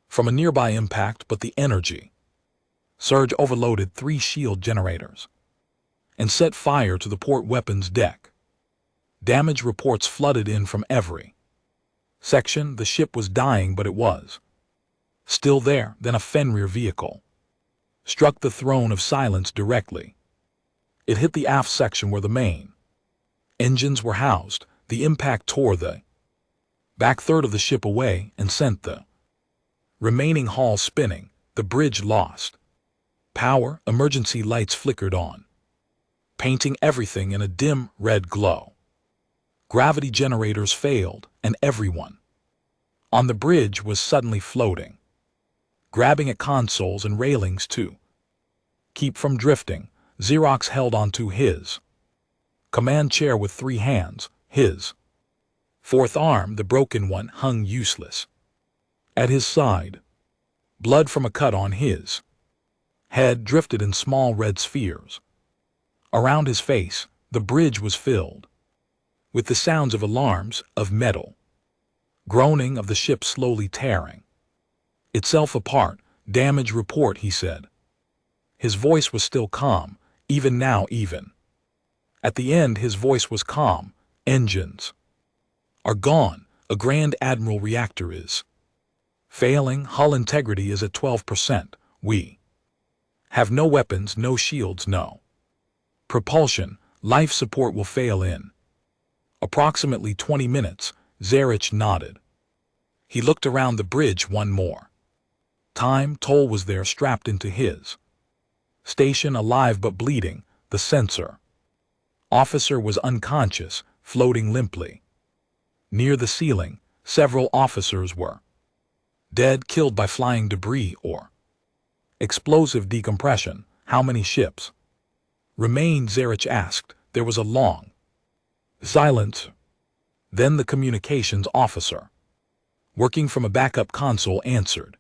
from a nearby impact, but the energy surge overloaded 3 shield generators and set fire to the port weapons deck. Damage reports flooded in from every section. The ship was dying, but it was still there. Then a Fenrir vehicle struck the Throne of Silence directly. It hit the aft section where the main engines were housed. The impact tore the back third of the ship away and sent the remaining hull spinning. The bridge lost power. Emergency lights flickered on, painting everything in a dim red glow. Gravity generators failed, and everyone on the bridge was suddenly floating, grabbing at consoles and railings to keep from drifting. Xerox held onto his command chair with 3 hands. His fourth arm, the broken one, hung useless at his side. Blood from a cut on his head drifted in small red spheres around his face. The bridge was filled with the sounds of alarms, of metal groaning, of the ship slowly tearing itself apart. Damage report, he said. His voice was still calm, even now. Even at the end, his voice was calm. Engines are gone. A Grand Admiral reactor is failing. Hull integrity is at 12%. We have no weapons, no shields, no propulsion. Life support will fail in approximately 20 minutes. Zarich nodded. He looked around the bridge one more time. Toll was there, strapped into his station, alive but bleeding. The sensor officer was unconscious, floating limply near the ceiling. Several officers were dead, killed by flying debris or explosive decompression. How many ships remained? Zarich asked. There was a long silence. Then the communications officer, working from a backup console, answered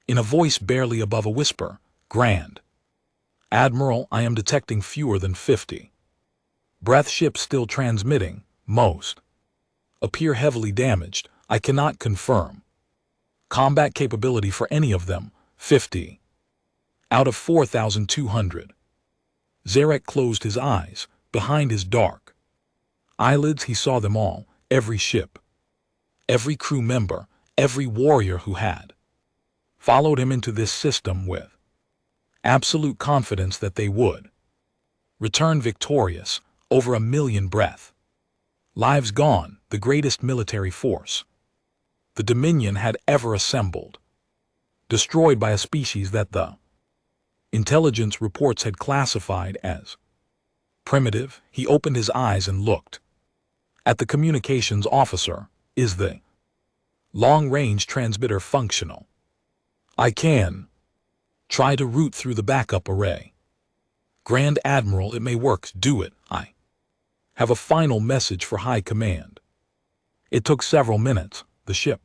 in a voice barely above a whisper. Grand Admiral, I am detecting fewer than 50 breath ships still transmitting. Most appear heavily damaged. I cannot confirm combat capability for any of them. 50 out of 4,200. Zarek closed his eyes. Behind his dark eyelids he saw them all. Every ship, every crew member, every warrior who had followed him into this system with absolute confidence that they would return victorious. Over 1 million breath lives gone. The greatest military force the Dominion had ever assembled, destroyed by a species that the intelligence reports had classified as primitive. He opened his eyes and looked at the communications officer. Is the long-range transmitter functional? I can try to route through the backup array. Grand Admiral, it may work. Do it. I have a final message for High Command. It took several minutes. The ship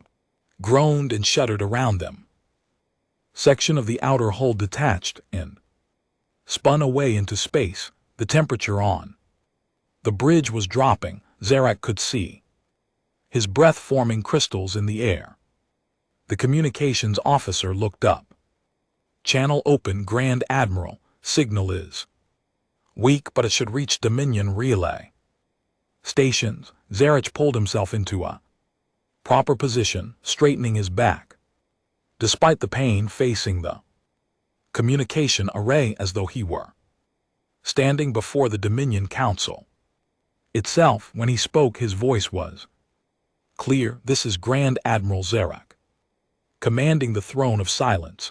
groaned and shuddered around them. Section of the outer hull detached and spun away into space. The temperature on the bridge was dropping. Zarak could see his breath forming crystals in the air. The communications officer looked up. Channel open, Grand Admiral. Signal is weak, but it should reach Dominion relay. Stations. Zarich pulled himself into a proper position, straightening his back, despite the pain, facing the communication array as though he were standing before the Dominion Council itself. When he spoke, his voice was clear. This is Grand Admiral Zarich, commanding the throne of silence.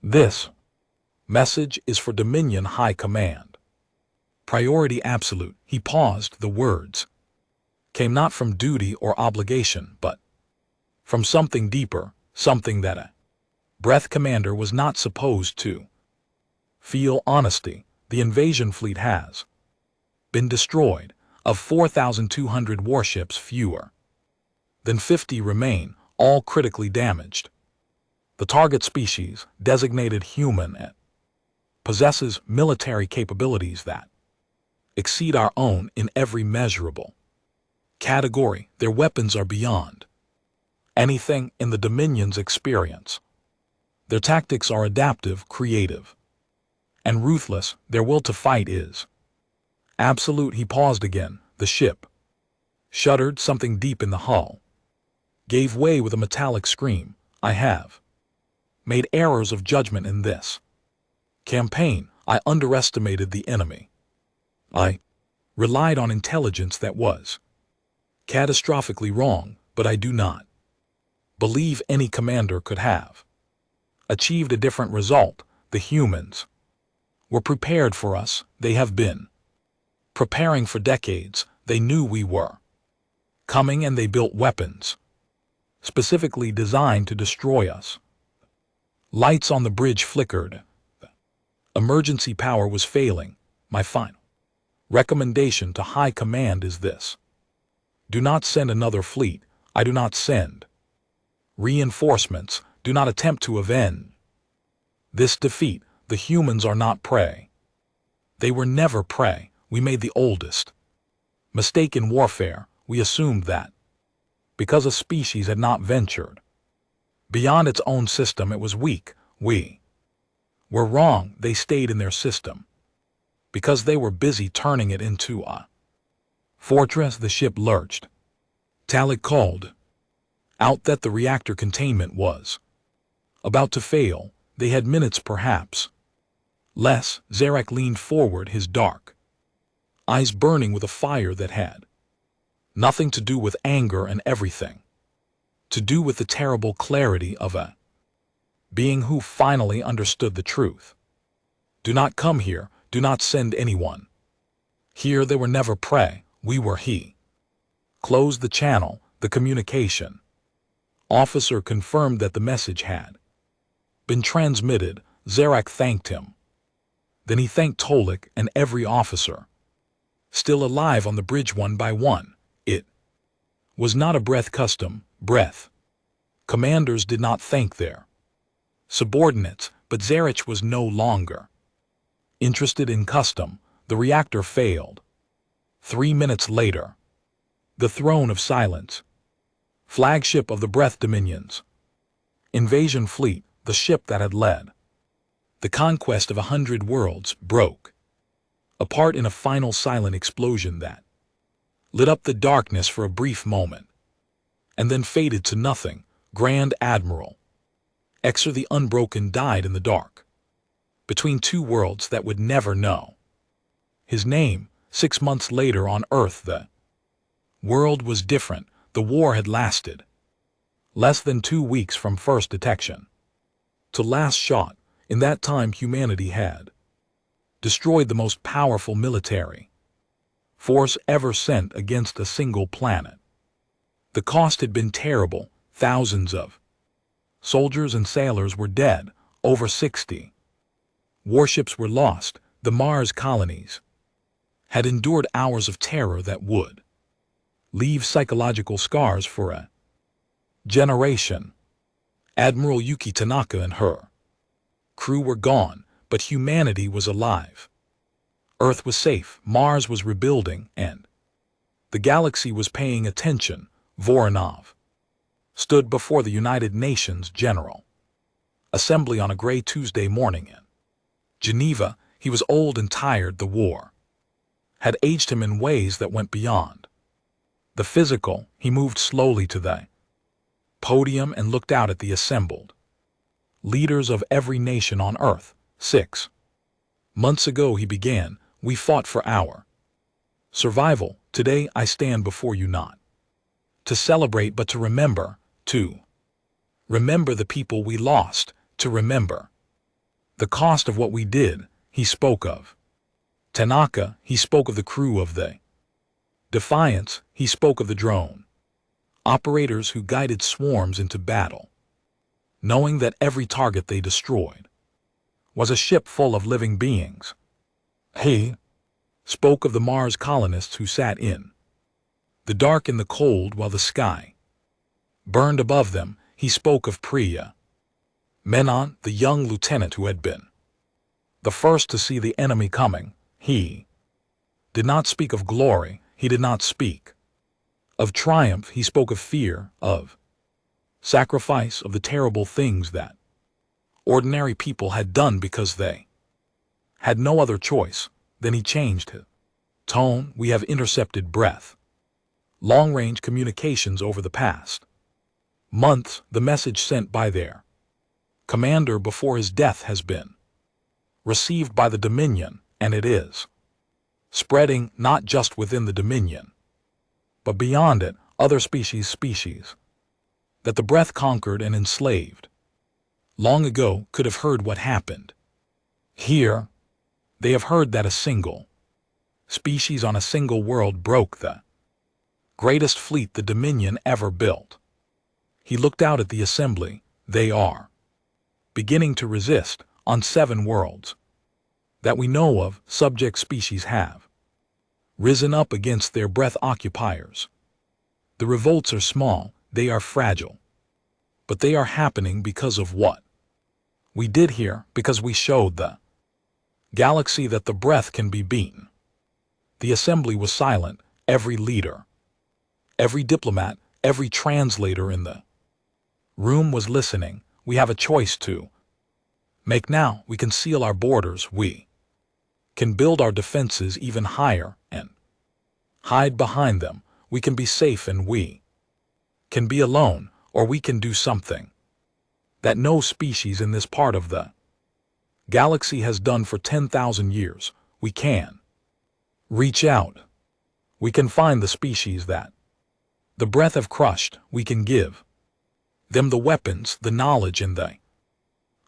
This message is for Dominion High Command. Priority absolute. He paused. The words came not from duty or obligation, but from something deeper, something that a breath commander was not supposed to feel. Honesty. The invasion fleet has been destroyed. Of 4,200 warships, fewer than 50 remain, all critically damaged. The target species, designated human, possesses military capabilities that exceed our own in every measurable category. Their weapons are beyond anything in the Dominion's experience. Their tactics are adaptive, creative, and ruthless. Their will to fight is absolute. He paused again. The ship shuddered. Something deep in the hull gave way with a metallic scream. I have made errors of judgment in this campaign. I underestimated the enemy. I relied on intelligence that was catastrophically wrong, but I do not believe any commander could have achieved a different result. The humans were prepared for us. They have been preparing for decades. They knew we were coming, and they built weapons specifically designed to destroy us. Lights on the bridge flickered. Emergency power was failing. My final recommendation to High Command is this: do not send another fleet. I do not send reinforcements. Do not attempt to avenge this defeat. The humans are not prey. They were never prey. We made the oldest mistake in warfare. We assumed that because a species had not ventured beyond its own system, it was weak. We were wrong. They stayed in their system because they were busy turning it into a fortress. The ship lurched. Talik called out that the reactor containment was about to fail. They had minutes, perhaps less. Zarek leaned forward, his dark eyes burning with a fire that had nothing to do with anger and everything to do with the terrible clarity of a being who finally understood the truth. Do not come here. Do not send anyone here. They were never prey. We were. He closed the channel. The communication officer confirmed that the message had been transmitted. Zarek thanked him. Then he thanked Tolik and every officer still alive on the bridge. One by one. It was not a breath custom. Breath commanders did not thank their subordinates, but Zarich was no longer interested in custom. The reactor failed. 3 minutes later, the Throne of Silence, flagship of the Breath Dominions, invasion fleet, the ship that had led the conquest of 100 worlds, broke apart in a final silent explosion that lit up the darkness for a brief moment and then faded to nothing. Grand Admiral Exer the Unbroken died in the dark between two worlds that would never know his name. 6 months later on Earth, the world was different. The war had lasted less than 2 weeks from first detection to last shot. In that time, humanity had destroyed the most powerful military force ever sent against a single planet. The cost had been terrible. Thousands of soldiers and sailors were dead. Over 60 warships were lost. The Mars colonies had endured hours of terror that would leave psychological scars for a generation. Admiral Yuki Tanaka and her crew were gone, but humanity was alive. Earth was safe, Mars was rebuilding, and the galaxy was paying attention. Voronov stood before the United Nations General Assembly on a gray Tuesday morning in Geneva. He was old and tired. The war had aged him in ways that went beyond the physical. He moved slowly to the podium and looked out at the assembled leaders of every nation on earth. 6 months ago he began, we fought for our survival. Today I stand before you not to celebrate but to remember, to remember the people we lost, to remember the cost of what we did. He spoke of Tanaka, he spoke of the crew of the Defiance, he spoke of the drone operators who guided swarms into battle, knowing that every target they destroyed was a ship full of living beings. He spoke of the Mars colonists who sat in the dark and the cold while the sky burned above them. He spoke of Priya Menon, the young lieutenant who had been the first to see the enemy coming. He did not speak of glory, he did not speak of triumph, he spoke of fear, of sacrifice, of the terrible things that ordinary people had done because they had no other choice. Then he changed his tone. We have intercepted breath long-range communications over the past months. The message sent by their commander before his death has been received by the Dominion, and it is spreading not just within the Dominion, but beyond it, other species that the breath conquered and enslaved long ago could have heard what happened here. They have heard that a single species on a single world broke the greatest fleet the Dominion ever built. He looked out at the assembly. They are beginning to resist on 7 worlds that we know of. Subject species have risen up against their breath occupiers. The revolts are small, they are fragile, but they are happening because of what we did here, because we showed the galaxy that the breath can be beaten. The assembly was silent. Every leader, every diplomat, every translator in the room was listening. We have a choice to make now. We can seal our borders, we can build our defenses even higher and hide behind them. We can be safe and we can be alone, or we can do something that no species in this part of the galaxy has done for 10,000 years. We can reach out. We can find the species that the breath have crushed. We can give them the weapons, the knowledge, and the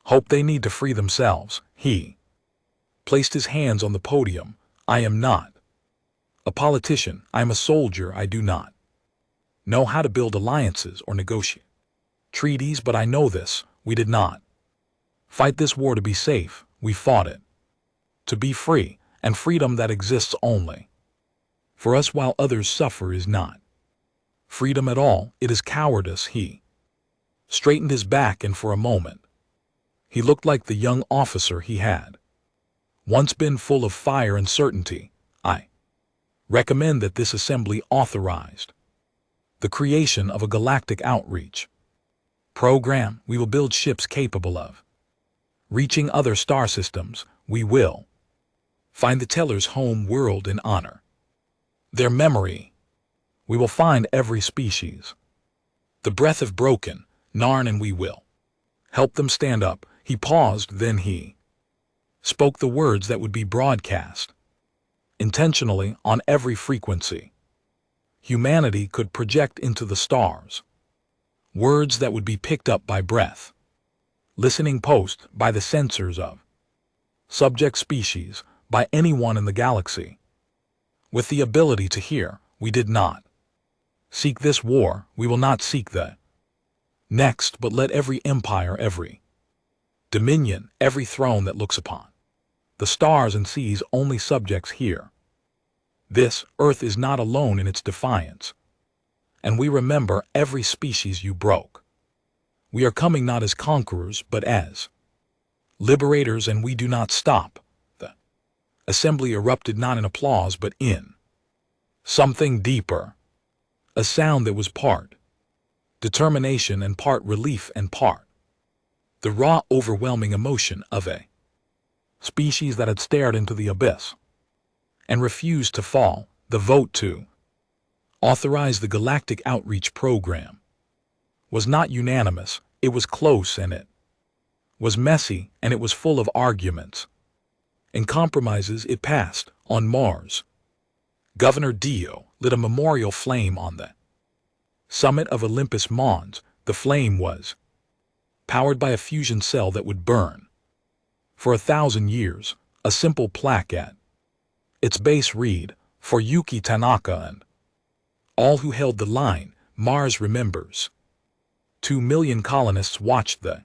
hope they need to free themselves. He placed his hands on the podium. I am not a politician. I am a soldier. I do not know how to build alliances or negotiate treaties, but I know this. We did not fight this war to be safe. We fought it to be free, and freedom that exists only for us while others suffer is not freedom at all. It is cowardice. He straightened his back, and for a moment he looked like the young officer he had once been, full of fire and certainty. I recommend that this assembly authorized the creation of a galactic outreach program. We will build ships capable of reaching other star systems. We will find the Tellers' home world and honor their memory. We will find every species the breath have broken, Narn, and we will help them stand up. He paused, then he spoke the words that would be broadcast intentionally on every frequency humanity could project into the stars, words that would be picked up by breath listening post, by the sensors of subject species, by anyone in the galaxy with the ability to hear. We did not seek this war. We will not seek the next, but let every empire, every dominion, every throne that looks upon the stars and sees only subjects hear. This earth is not alone in its defiance, and we remember every species you broke. We are coming not as conquerors, but as liberators, and we do not stop. The assembly erupted not in applause, but in something deeper, a sound that was part determination and part relief and part the raw, overwhelming emotion of a species that had stared into the abyss and refused to fall. The vote to authorize the Galactic Outreach Program was not unanimous. It was close, and it was messy, and it was full of arguments and compromises. It passed. On Mars, Governor Dio lit a memorial flame on the summit of Olympus Mons. The flame was powered by a fusion cell that would burn for 1,000 years. A simple plaque at its base read, "For Yuki Tanaka and all who held the line, Mars remembers." 2 million colonists watched the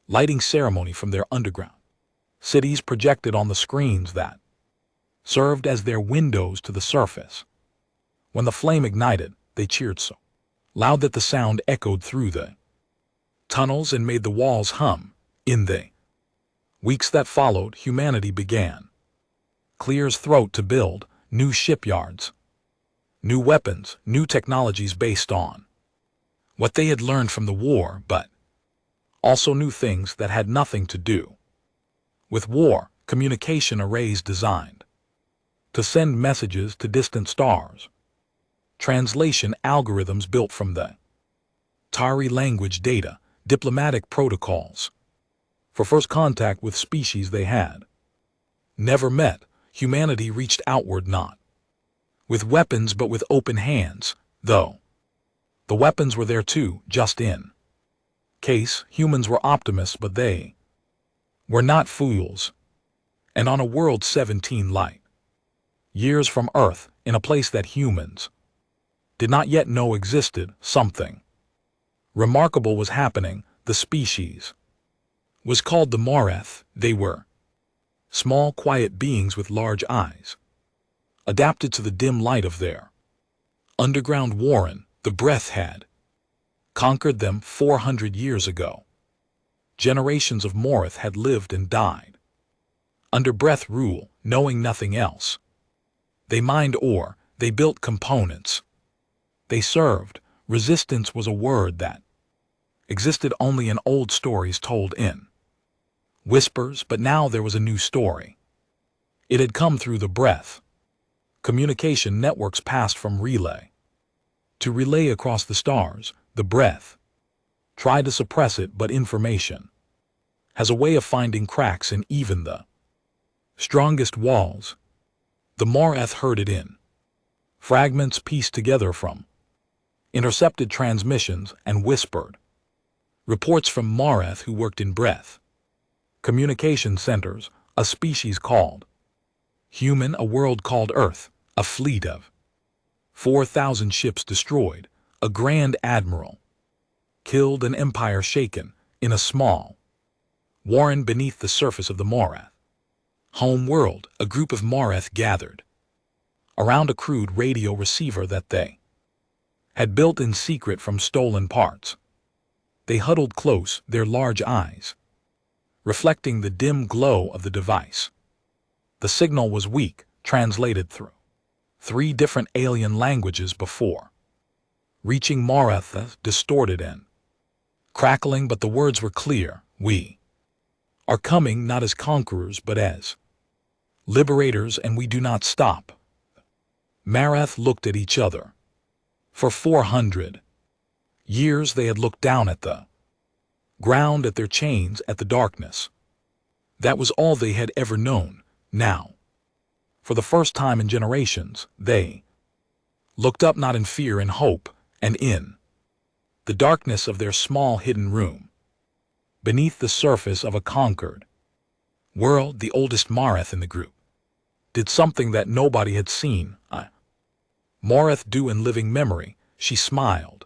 lighting ceremony from their underground cities projected on the screens that served as their windows to the surface. When the flame ignited, they cheered so loud that the sound echoed through the tunnels and made the walls hum. In the weeks that followed, humanity began clear's throat to build new shipyards, new weapons, new technologies based on what they had learned from the war, but also new things that had nothing to do with war. Communication arrays designed to send messages to distant stars, translation algorithms built from the Tari language data, diplomatic protocols for first contact with species they had never met. Humanity reached outward not with weapons but with open hands, though the weapons were there too, just in case. Humans were optimists, but they were not fools. And on a world 17 light years from Earth, in a place that humans did not yet know existed, something remarkable was happening. The species was called the Morath. They were small, quiet beings with large eyes, adapted to the dim light of their underground warren. The breath had conquered them 400 years ago. Generations of Morath had lived and died under breath rule, knowing nothing else. They mined ore, they built components, they served. Resistance was a word that existed only in old stories told in whispers, but now there was a new story. It had come through the breath. Communication networks passed from relay to relay across the stars. The breath tried to suppress it, but information has a way of finding cracks in even the strongest walls. The Morath heard it in fragments pieced together from intercepted transmissions and whispered reports from Morath who worked in breath communication centers. A species called human, a world called Earth, a fleet of 4,000 ships destroyed, a grand admiral killed, an empire shaken, in a small warren beneath the surface of the Morath home world. A group of Morath gathered around a crude radio receiver that they had built in secret from stolen parts. They huddled close, their large eyes reflecting the dim glow of the device. The signal was weak, translated through 3 different alien languages before reaching Morath, distorted and crackling, but the words were clear. "We are coming not as conquerors but as liberators, and we do not stop." Morath looked at each other. For 400 years they had looked down at the ground, at their chains, at the darkness. That was all they had ever known. Now, for the first time in generations, they looked up, not in fear and hope, and in the darkness of their small hidden room, beneath the surface of a conquered world. The oldest Morath in the group did something that nobody had seen Morath do in living memory. She smiled.